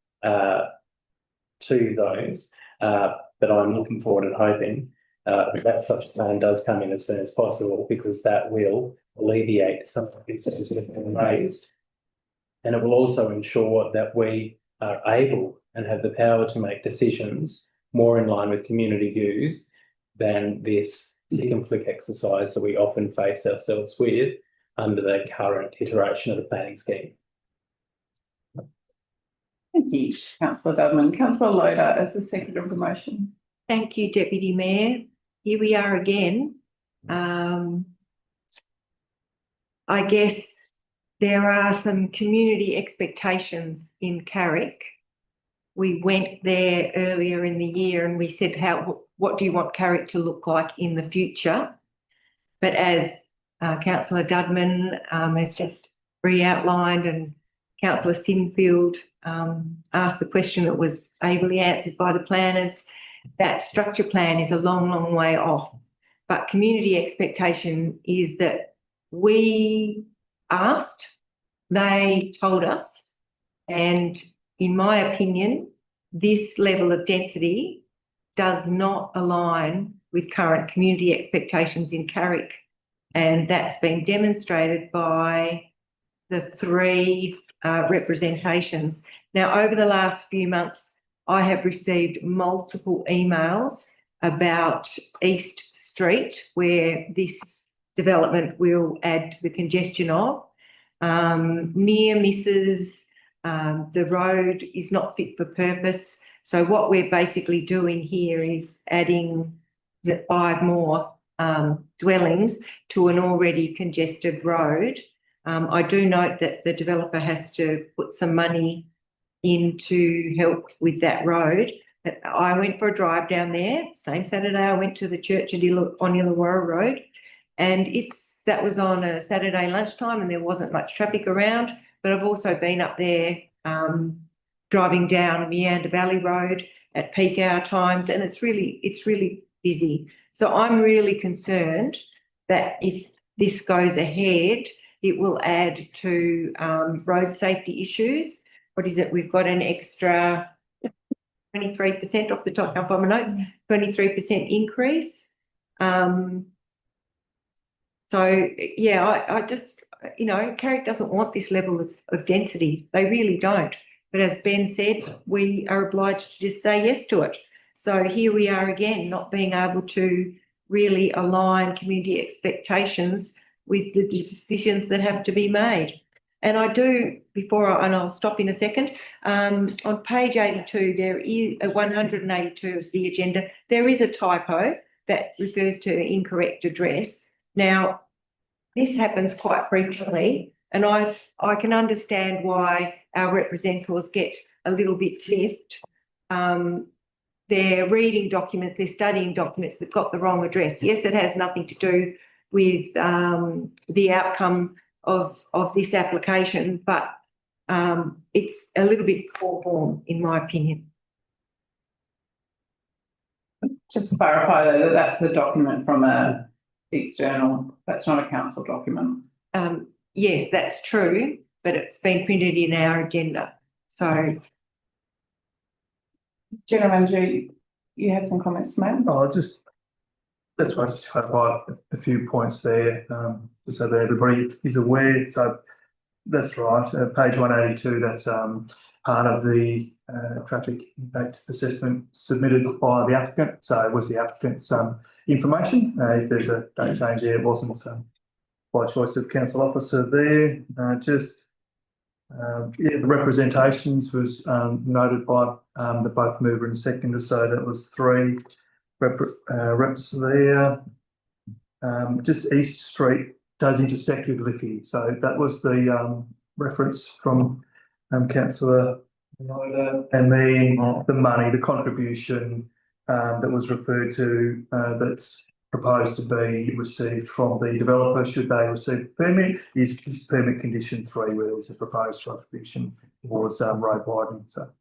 to those. But I'm looking forward and hoping that structure plan does come in as soon as possible, because that will alleviate some of the concerns that have been raised. And it will also ensure that we are able and have the power to make decisions more in line with community views than this tick and flick exercise that we often face ourselves with under the current iteration of the planning scheme. Thank you, councillor Dudman. Councillor Loader as the second of the motion. Thank you, Deputy Mayor. Here we are again. I guess there are some community expectations in Carrick. We went there earlier in the year and we said, what do you want Carrick to look like in the future? But as Councillor Dudman has just re-outlined and Councillor Sinfield asked the question that was ably answered by the planners, that structure plan is a long, long way off. But community expectation is that we asked, they told us, and in my opinion, this level of density does not align with current community expectations in Carrick. And that's been demonstrated by the three representations. Now, over the last few months, I have received multiple emails about East Street, where this development will add to the congestion of. Near misses, the road is not fit for purpose. So what we're basically doing here is adding the 5 more dwellings to an already congested road. I do note that the developer has to put some money in to help with that road. But I went for a drive down there. Same Saturday, I went to the church on Illawarra Road, and that was on a Saturday lunchtime, and there wasn't much traffic around. But I've also been up there driving down Meander Valley Road at peak hour times, and it's really busy. So I'm really concerned that if this goes ahead, it will add to road safety issues. What is it? We've got an extra 23% off the top up on my notes, 23% increase. So yeah, I just, Carrick doesn't want this level of density. They really don't. But as Ben said, we are obliged to just say yes to it. So here we are again, not being able to really align community expectations with the decisions that have to be made. And I do, and I'll stop in a second, on page 82, there is 182 of the agenda, there is a typo that refers to an incorrect address. Now, this happens quite frequently, and I can understand why our representatives get a little bit flipped. They're reading documents, they're studying documents that got the wrong address. Yes, it has nothing to do with the outcome of this application, but it's a little bit poor form, in my opinion. Just to clarify though, that's a document from a external, that's not a council document. Yes, that's true, but it's been printed in our agenda. So, General Manager, you have some comments to make? That's why I just clarify a few points there, just so that everybody is aware. So that's right, page 182, that's part of the traffic impact assessment submitted by the applicant. So it was the applicant's information. If there's a date change there, it wasn't by choice of council officer there. The representations was noted by the both mover and seconder, so that was 3 reps there. Just East Street does intersect with Liffey, so that was the reference from councillor Loader, and then the money, the contribution that was referred to that's proposed to be received from the developer should they receive a permit is permit condition 3, where there's a proposed contribution towards road widening. So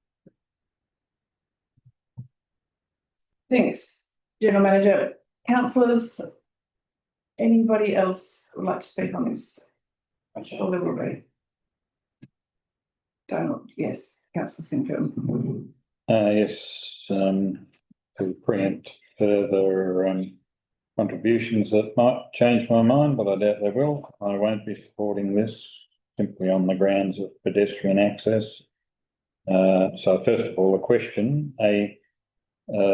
Thanks, General Manager. Councillors, anybody else would like to speak on this? Yes, Councillor Sinfield. Yes, to preempt further contributions that might change my mind, but I doubt they will. I won't be supporting this simply on the grounds of pedestrian access. So first of all, a question,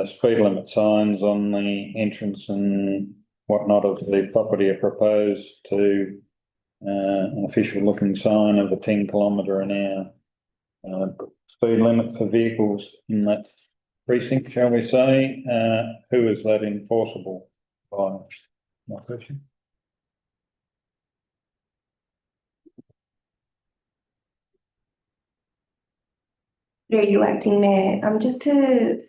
speed limit signs on the entrance and whatnot of the property are proposed to an official looking sign of a 10 km/h speed limit for vehicles in that precinct, shall we say? Who is that enforceable by? My question. Through you, Acting Mayor, just to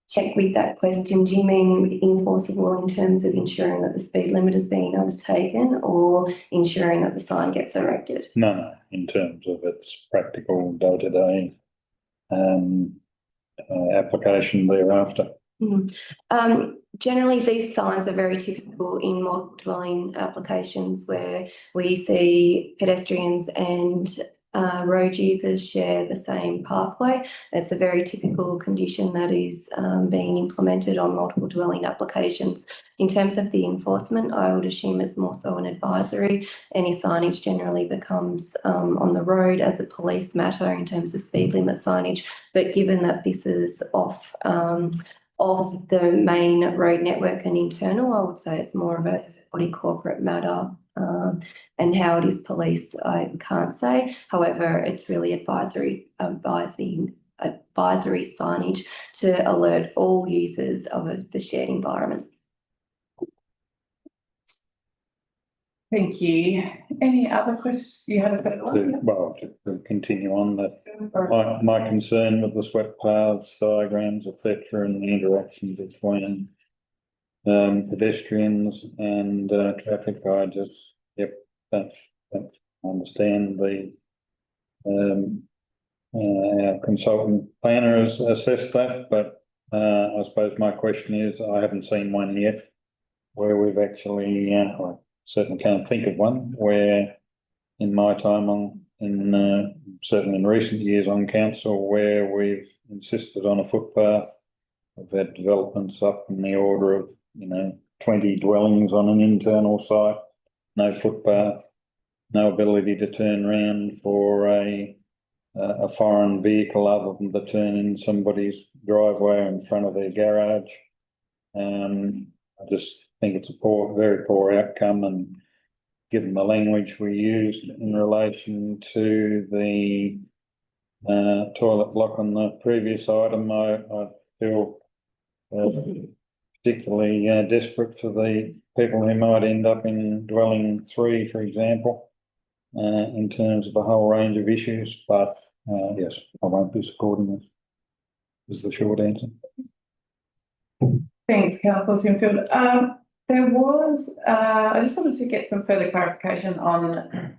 check with that question, do you mean enforceable in terms of ensuring that the speed limit is being undertaken or ensuring that the sign gets erected? No, in terms of its practical day-to-day application thereafter. Generally, these signs are very typical in multiple dwelling applications where we see pedestrians and road users share the same pathway. It's a very typical condition that is being implemented on multiple dwelling applications. In terms of the enforcement, I would assume it's more so an advisory. Any signage generally becomes on the road as a police matter in terms of speed limit signage. But given that this is off the main road network and internal, I would say it's more of a body corporate matter. And how it is policed, I can't say. However, it's really advisory signage to alert all users of the shared environment. Thank you. Any other questions? You had a bit of Well, to continue on that, my concern with the swept paths, diagrams, etc., and the interaction between pedestrians and traffic, I just, that's, I understand the our consultant planner has assessed that, but I suppose my question is, I haven't seen one yet where we've actually, I certainly can't think of one where in my time certainly in recent years on council, where we've insisted on a footpath. We've had developments up in the order of 20 dwellings on an internal site, no footpath, no ability to turn around for a foreign vehicle other than to turn in somebody's driveway in front of their garage. I just think it's a very poor outcome, and given the language we used in relation to the toilet block on the previous item, I feel particularly desperate for the people who might end up in dwelling 3, for example, in terms of a whole range of issues. But yes, I won't be supporting this, is the short answer. Thanks, Councillor Sinfield. There was, I just wanted to get some further clarification on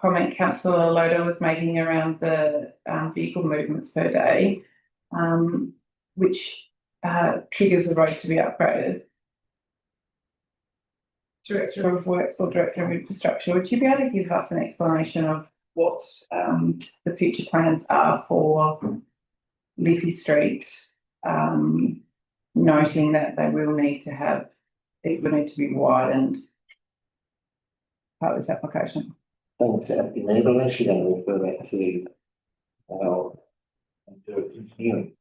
comment Councillor Loader was making around the vehicle movements per day, which triggers the road to be upgraded. Director of Works or Director of Infrastructure, would you be able to give us an explanation of what the future plans are for Liffey Street, noting that they will need to be widened part of this application? Thanks, Acting Mayor, but I'm actually going to refer back to our hearing.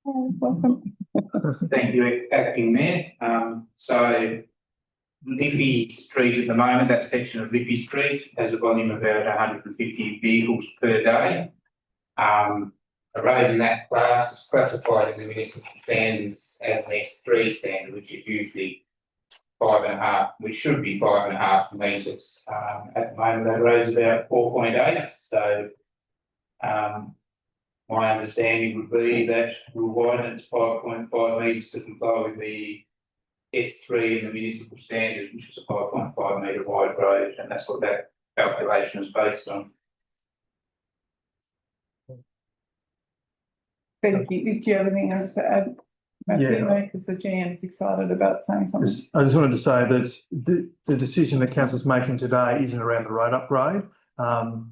Welcome. Thank you, Acting Mayor. So Liffey Street at the moment, that section of Liffey Street has a volume of about 150 vehicles per day. A road in that class is classified in the municipal standards as an S3 standard, which is usually 5.5, which should be 5.5 metres. At the moment, that road's about 4.8. So my understanding would be that we'll widen it to 5.5 metres to comply with the S3 in the municipal standard, which is a 5.5 metre wide road, and that's what that calculation is based on. Thank you. Do you have anything else to add, Matthew? Yeah. Because the GM is excited about saying something. I just wanted to say that the decision that council's making today isn't around the road upgrade.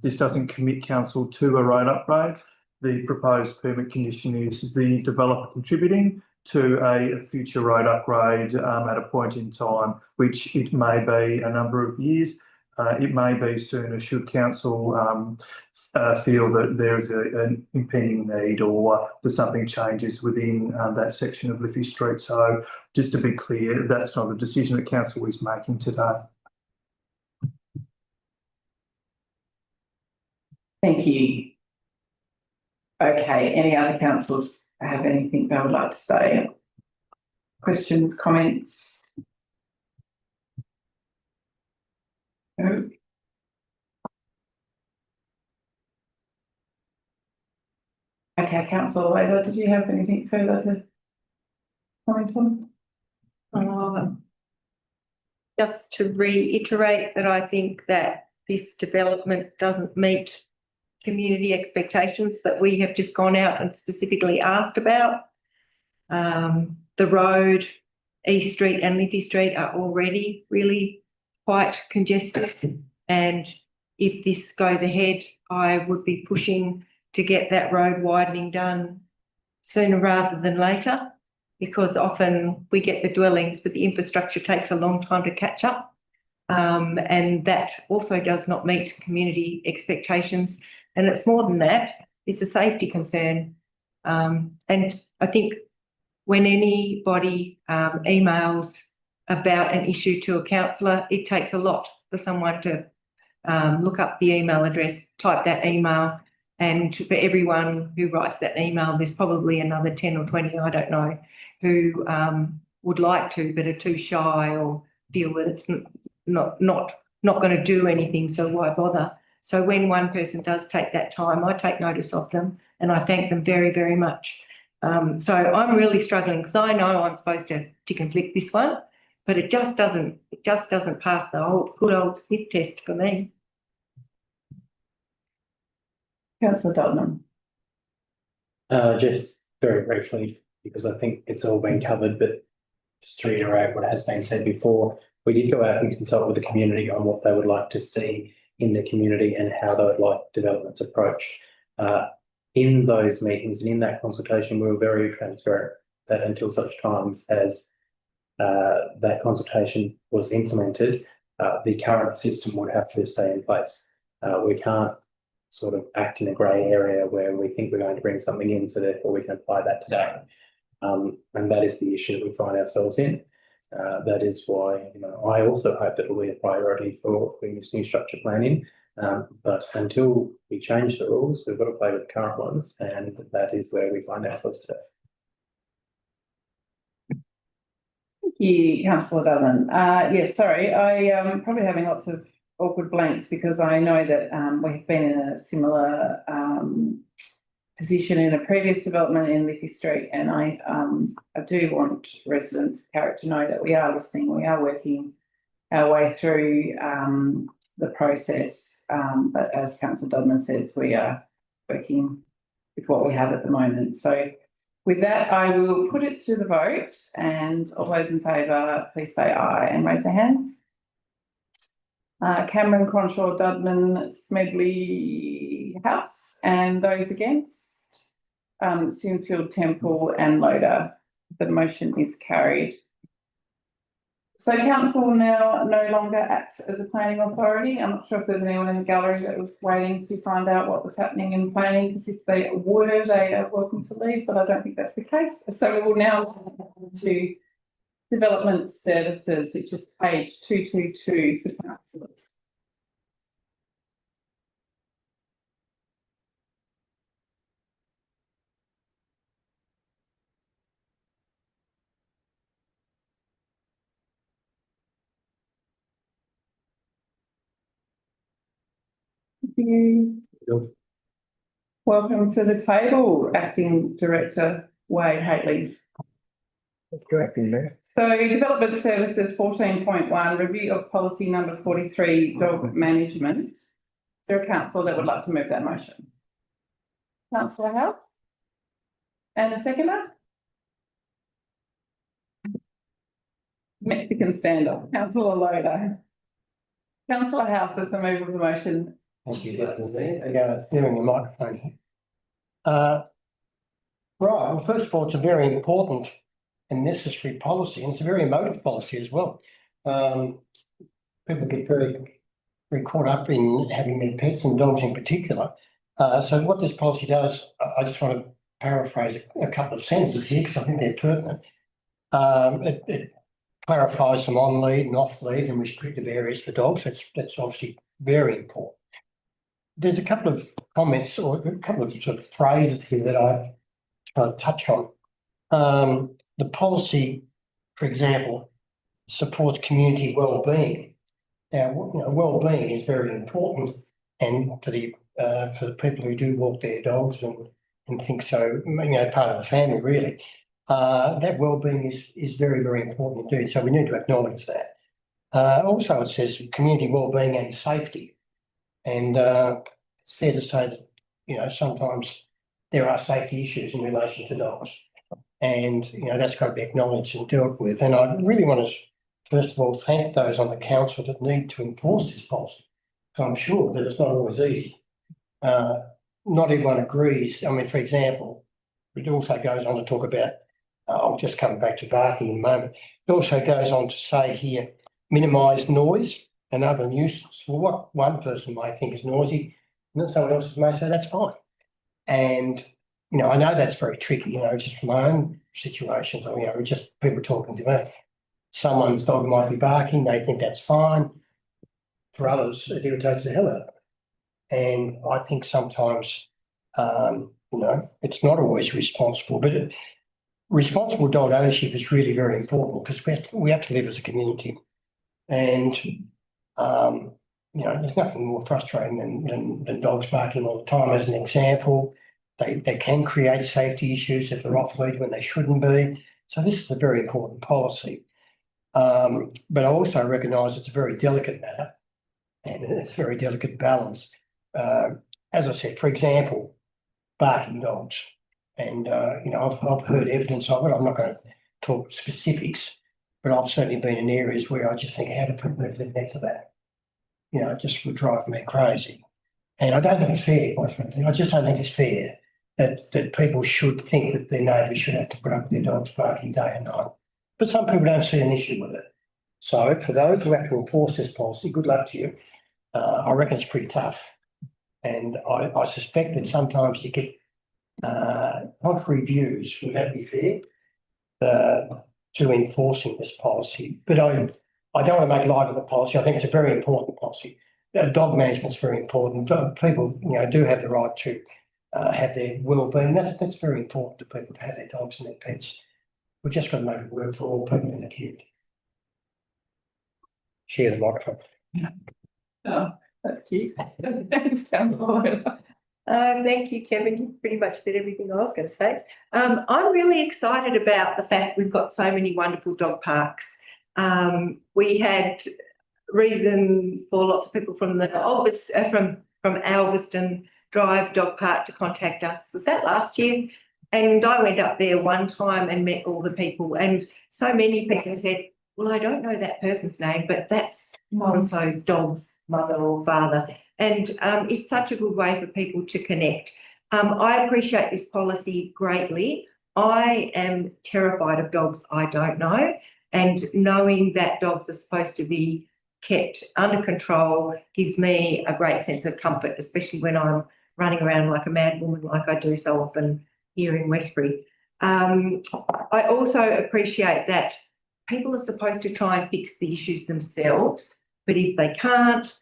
This doesn't commit council to a road upgrade. The proposed permit condition is the developer contributing to a future road upgrade at a point in time, which it may be a number of years. It may be sooner should council feel that there is an impending need or that something changes within that section of Liffey Street. So just to be clear, that's not a decision that council is making today. Thank you. Okay, any other councillors have anything they would like to say? Questions, comments? No? Okay, councillor Labour, did you have anything further to comment on? Just to reiterate that I think that this development doesn't meet community expectations that we have just gone out and specifically asked about. The road, East Street and Liffey Street are already really quite congested. And if this goes ahead, I would be pushing to get that road widening done sooner rather than later, because often we get the dwellings, but the infrastructure takes a long time to catch up. And that also does not meet community expectations. And it's more than that, it's a safety concern. And I think when anybody emails about an issue to a councillor, it takes a lot for someone to look up the email address, type that email, and for everyone who writes that email, there's probably another 10 or 20, I don't know, who would like to but are too shy or feel that it's not going to do anything, so why bother? So when one person does take that time, I take notice of them and I thank them very, very much. So I'm really struggling because I know I'm supposed to tick and flick this one, but it just doesn't pass the good old sniff test for me. Councillor Dodman. Just very briefly, because I think it's all been covered, but just to reiterate what has been said before, we did go out and consult with the community on what they would like to see in the community and how they would like developments approached. In those meetings and in that consultation, we were very transparent that until such times as that consultation was implemented, the current system would have to stay in place. We can't sort of act in a grey area where we think we're going to bring something in, so therefore we can apply that today. And that is the issue that we find ourselves in. That is why, I also hope that it will be a priority for putting this new structure plan in. But until we change the rules, we've got to play with the current ones, and that is where we find ourselves today. Thank you, Councillor Dudlin. Yes, sorry, I probably having lots of awkward blanks because I know that we've been in a similar position in a previous development in Liffey Street, and I do want residents of Carrick to know that we are listening, we are working our way through the process, but as Councillor Dodman says, we are working with what we have at the moment. So with that, I will put it to the vote, and all those in favour, please say aye and raise their hands. Cameron, Cronshaw, Dudman, Smedley, House, and those against, Sinfield, Temple and Loader. The motion is carried. So council now no longer acts as a planning authority. I'm not sure if there's anyone in the gallery that was waiting to find out what was happening in planning, because if they were, they are welcome to leave, but I don't think that's the case. So we will now move to development services, which is page 222 for councillors. Thank you. Welcome to the table, Acting Director Wade Haley. Acting Mayor. So Development Services 14.1, review of policy number 43, dog management. Is there a councillor that would like to move that motion? Councillor House? And a seconder? Mexican standoff, Councillor Loader. Councillor House is the mover of the motion. Thank you, Deputy Mayor. Again, hearing the microphone here. Right, well, first of all, it's a very important and necessary policy, and it's a very emotive policy as well. People get very, very caught up in having their pets, and dogs in particular. So what this policy does, I just want to paraphrase a couple of sentences here because I think they're pertinent. It clarifies some on-lead and off-lead and restrictive areas for dogs. That's obviously very important. there's a couple of comments or a couple of sort of phrases here that I try to touch on. The policy, for example, supports community well-being. Now, well-being is very important, and for the people who do walk their dogs and think so, part of the family really. That well-being is very, very important indeed. So we need to acknowledge that. Also, it says community well-being and safety, and it's fair to say that sometimes there are safety issues in relation to dogs, and that's got to be acknowledged and dealt with. And I really want to first of all thank those on the council that need to enforce this policy. So I'm sure that it's not always easy. Not everyone agrees. I mean, for example, it also goes on to talk about. I'll just come back to barking in a moment. It also goes on to say here, minimise noise and other nuisance. Well, what one person might think is noisy, and someone else may say that's fine. And, I know that's very tricky, just from my own situations, just people talking to me. Someone's dog might be barking, they think that's fine. For others, it irritates the hell out of them. And I think sometimes, it's not always responsible, but responsible dog ownership is really very important because we have to live as a community. And, there's nothing more frustrating than dogs barking all the time. As an example, they can create safety issues if they're off lead when they shouldn't be. So this is a very important policy. But I also recognise it's a very delicate matter and it's a very delicate balance. As I said, for example, barking dogs. And, I've heard evidence of it. I'm not going to talk specifics, but I've certainly been in areas where I just think, how do people live next to that? It just would drive me crazy. And I don't think it's fair, quite frankly. I just don't think it's fair that people should think that their neighbours should have to put up their dogs barking day and night. But some people don't see an issue with it. So for those who have to enforce this policy, good luck to you. I reckon it's pretty tough. And I suspect that sometimes you get contrary views. Would that be fair to enforcing this policy? But I don't want to make light of the policy. I think it's a very important policy. Dog management is very important. People, do have the right to have their well-being. That's very important to people to have their dogs and their pets. We've just got to make it work for all people in the community. Share the microphone. Oh, that's cute. Thanks, Councillor. Thank you, Kevin. You pretty much said everything I was going to say. I'm really excited about the fact we've got so many wonderful dog parks. We had reason for lots of people from the from Alveston Drive Dog Park to contact us. Was that last year? And I went up there one time and met all the people, and so many people said, well, I don't know that person's name, but that's so-and-so's dog's mother or father. And it's such a good way for people to connect. I appreciate this policy greatly. I am terrified of dogs I don't know, and knowing that dogs are supposed to be kept under control gives me a great sense of comfort, especially when I'm running around like a mad woman like I do so often here in Westbury. I also appreciate that people are supposed to try and fix the issues themselves, but if they can't,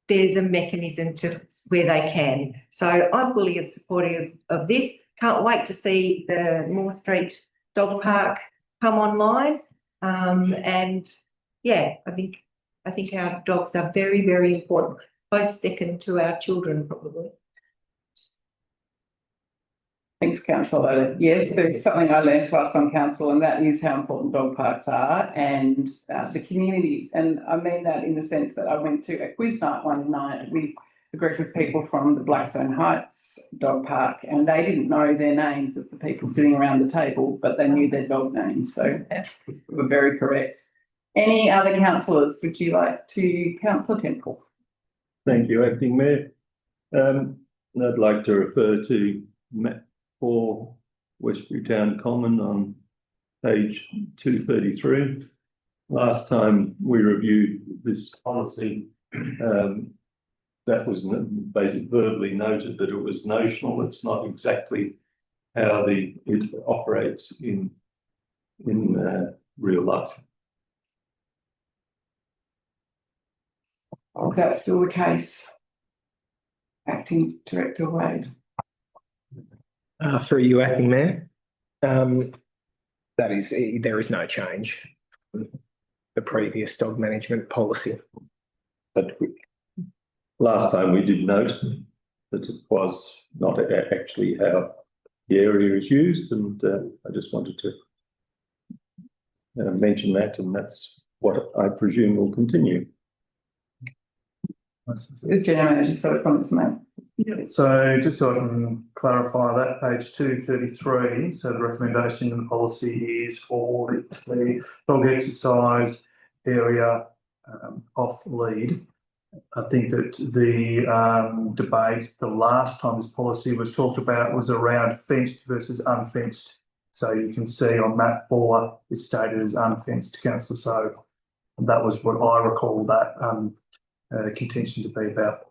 there's a mechanism to where they can. So I'm fully supportive of this. Can't wait to see the Moore Street Dog Park come online. And yeah, I think our dogs are very, very important, both second to our children probably. Thanks, Councillor. Yes, so it's something I learned whilst on council, and that is how important dog parks are and the communities. And I mean that in the sense that I went to a quiz night one night with a group of people from the Blackstone Heights Dog Park, and they didn't know their names of the people sitting around the table, but they knew their dog names. So that's very correct. Any other councillors? Would you like to, Councillor Temple? Thank you, Acting Mayor. I'd like to refer to map 4 Westbury Town Common on page 233. Last time we reviewed this policy, that was basically verbally noted that it was notional. It's not exactly how it operates in real life. Is that still the case? Acting Director Wade. Through you, Acting Mayor. That is, there is no change. The previous dog management policy. But last time we did note that it was not actually how the area is used, and I just wanted to mention that, and that's what I presume will continue. General Manager, just got a comment to make. So just so I can clarify that, page 233, so the recommendation in the policy is for the dog exercise area off lead. I think that the debate the last time this policy was talked about was around fenced versus unfenced. So you can see on map 4 it's stated as unfenced, councillor. So that was what I recall that contention to be about.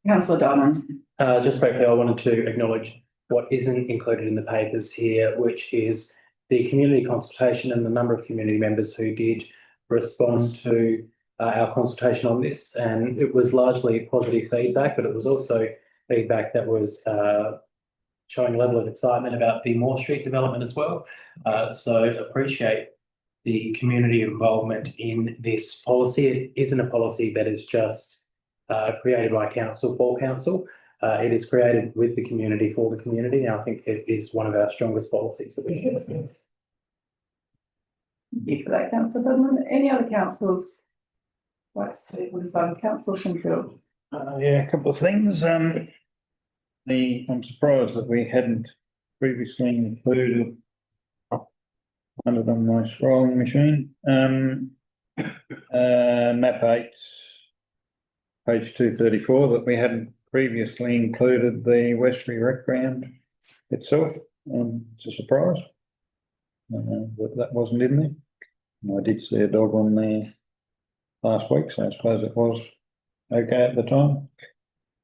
Councillor Diamond. Just briefly, I wanted to acknowledge what isn't included in the papers here, which is the community consultation and the number of community members who did respond to our consultation on this. And it was largely positive feedback, but it was also feedback that was showing a level of excitement about the Moore Street development as well. So appreciate the community involvement in this policy. It isn't a policy that is just created by council for council. It is created with the community for the community. And I think it is one of our strongest policies that we have. Thank you for that, Councillor Dudman. Any other councils like to see what is done? Councillor Sinfield. Yeah, a couple of things. I'm surprised that we hadn't previously included under on my scrolling machine. Map 8, page 234, that we hadn't previously included the Westbury Rec Ground itself. It's a surprise that wasn't in there. And I did see a dog on there last week, so I suppose it was okay at the time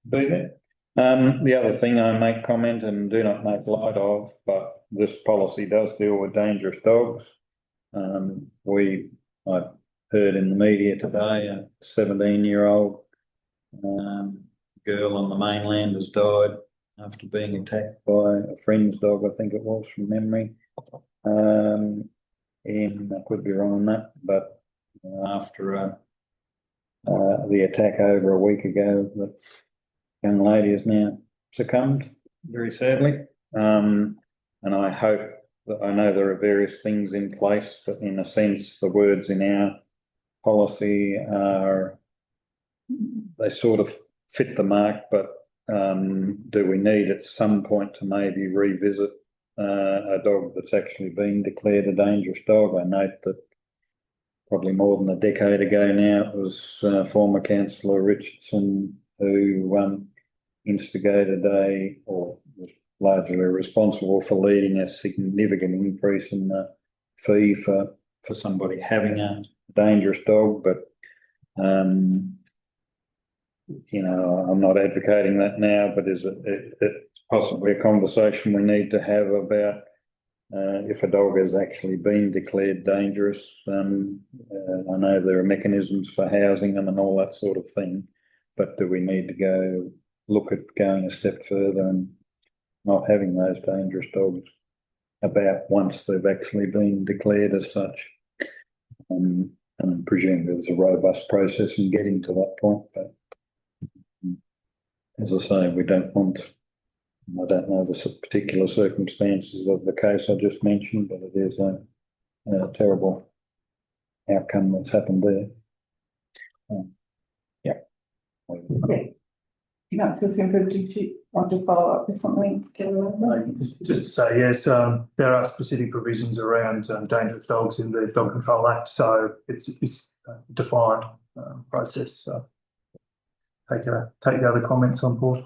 to be there. The other thing I make comment and do not make light of, but this policy does deal with dangerous dogs. I heard in the media today a 17-year-old girl on the mainland has died after being attacked by a friend's dog, I think it was, from memory. And I could be wrong on that, but after the attack over a week ago, the young lady has now succumbed, very sadly. And I hope that, I know there are various things in place, but in a sense, the words in our policy are, they sort of fit the mark, but do we need at some point to maybe revisit a dog that's actually been declared a dangerous dog? I note that probably more than a decade ago now, it was former councillor Richardson who instigated or was largely responsible for leading a significant increase in the fee for somebody having a dangerous dog. But you know, I'm not advocating that now, but is it possibly a conversation we need to have about if a dog has actually been declared dangerous? I know there are mechanisms for housing them and all that sort of thing, but do we need to look at going a step further and not having those dangerous dogs about once they've actually been declared as such? And I presume there's a robust process in getting to that point, but as I say, we don't want, I don't know the particular circumstances of the case I just mentioned, but it is a terrible outcome that's happened there. Yeah. Okay. Councillor Sinfield, did you want to follow up with something? Just to say, yes, there are specific provisions around dangerous dogs in the Dog Control Act, so it's a defined process. So take the other comments on board.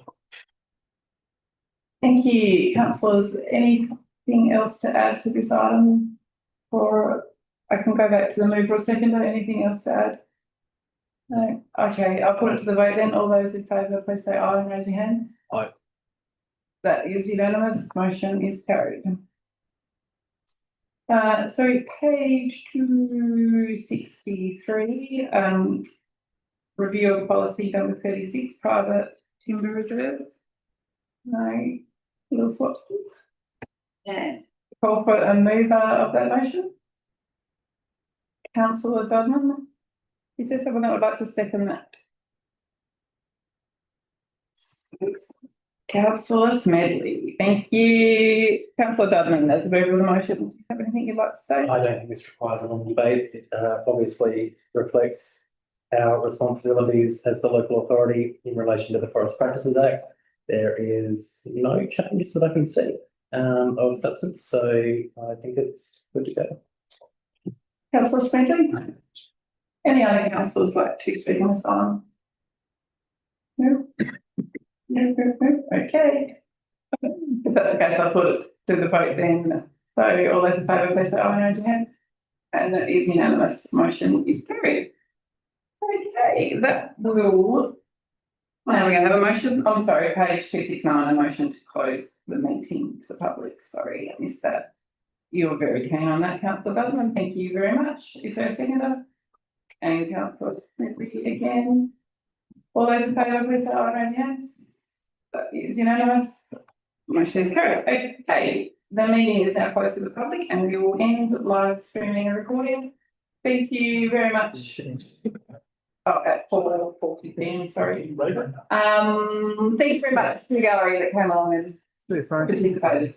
Thank you, councillors. Anything else to add to this item? Or I can go back to the mover or seconder. Anything else to add? No. Okay, I'll put it to the vote then. All those in favour, please say aye and raise your hands. Aye. That is unanimous. Motion is carried. So page 263, review of policy number 36, private timber reserves. No little swapsies. Yeah. Call for a mover of that motion. Councillor Dodman. Is there someone that would like to second that? Councillor Smedley, thank you. Councillor Dudman, as a mover of the motion, do you have anything you'd like to say? I don't think this requires a long debate. It obviously reflects our responsibilities as the local authority in relation to the Forest Practices Act. There is no changes that I can see of substance, so I think it's good to go. Councillor Smedley? Any other councillors like to speak on this item? No? No. Okay. If that's the case, I'll put it to the vote then. So all those in favour, please say aye, raise your hands. And that is unanimous, motion is carried. Okay, that will. Now we're going to have a motion, I'm sorry, page 269, a motion to close the meeting to the public. Sorry, I missed that. You're very keen on that, Councillor Dudman, thank you very much. Is there a seconder? And Councillor Smedley again. All those in favour, please say aye, raise your hands. That is unanimous. Motion is carried. Okay, the meeting is now closed to the public and we will end live streaming and recording. Thank you very much. Oh, at 4:40 p.m, sorry. Thanks very much to the gallery that came along and participated.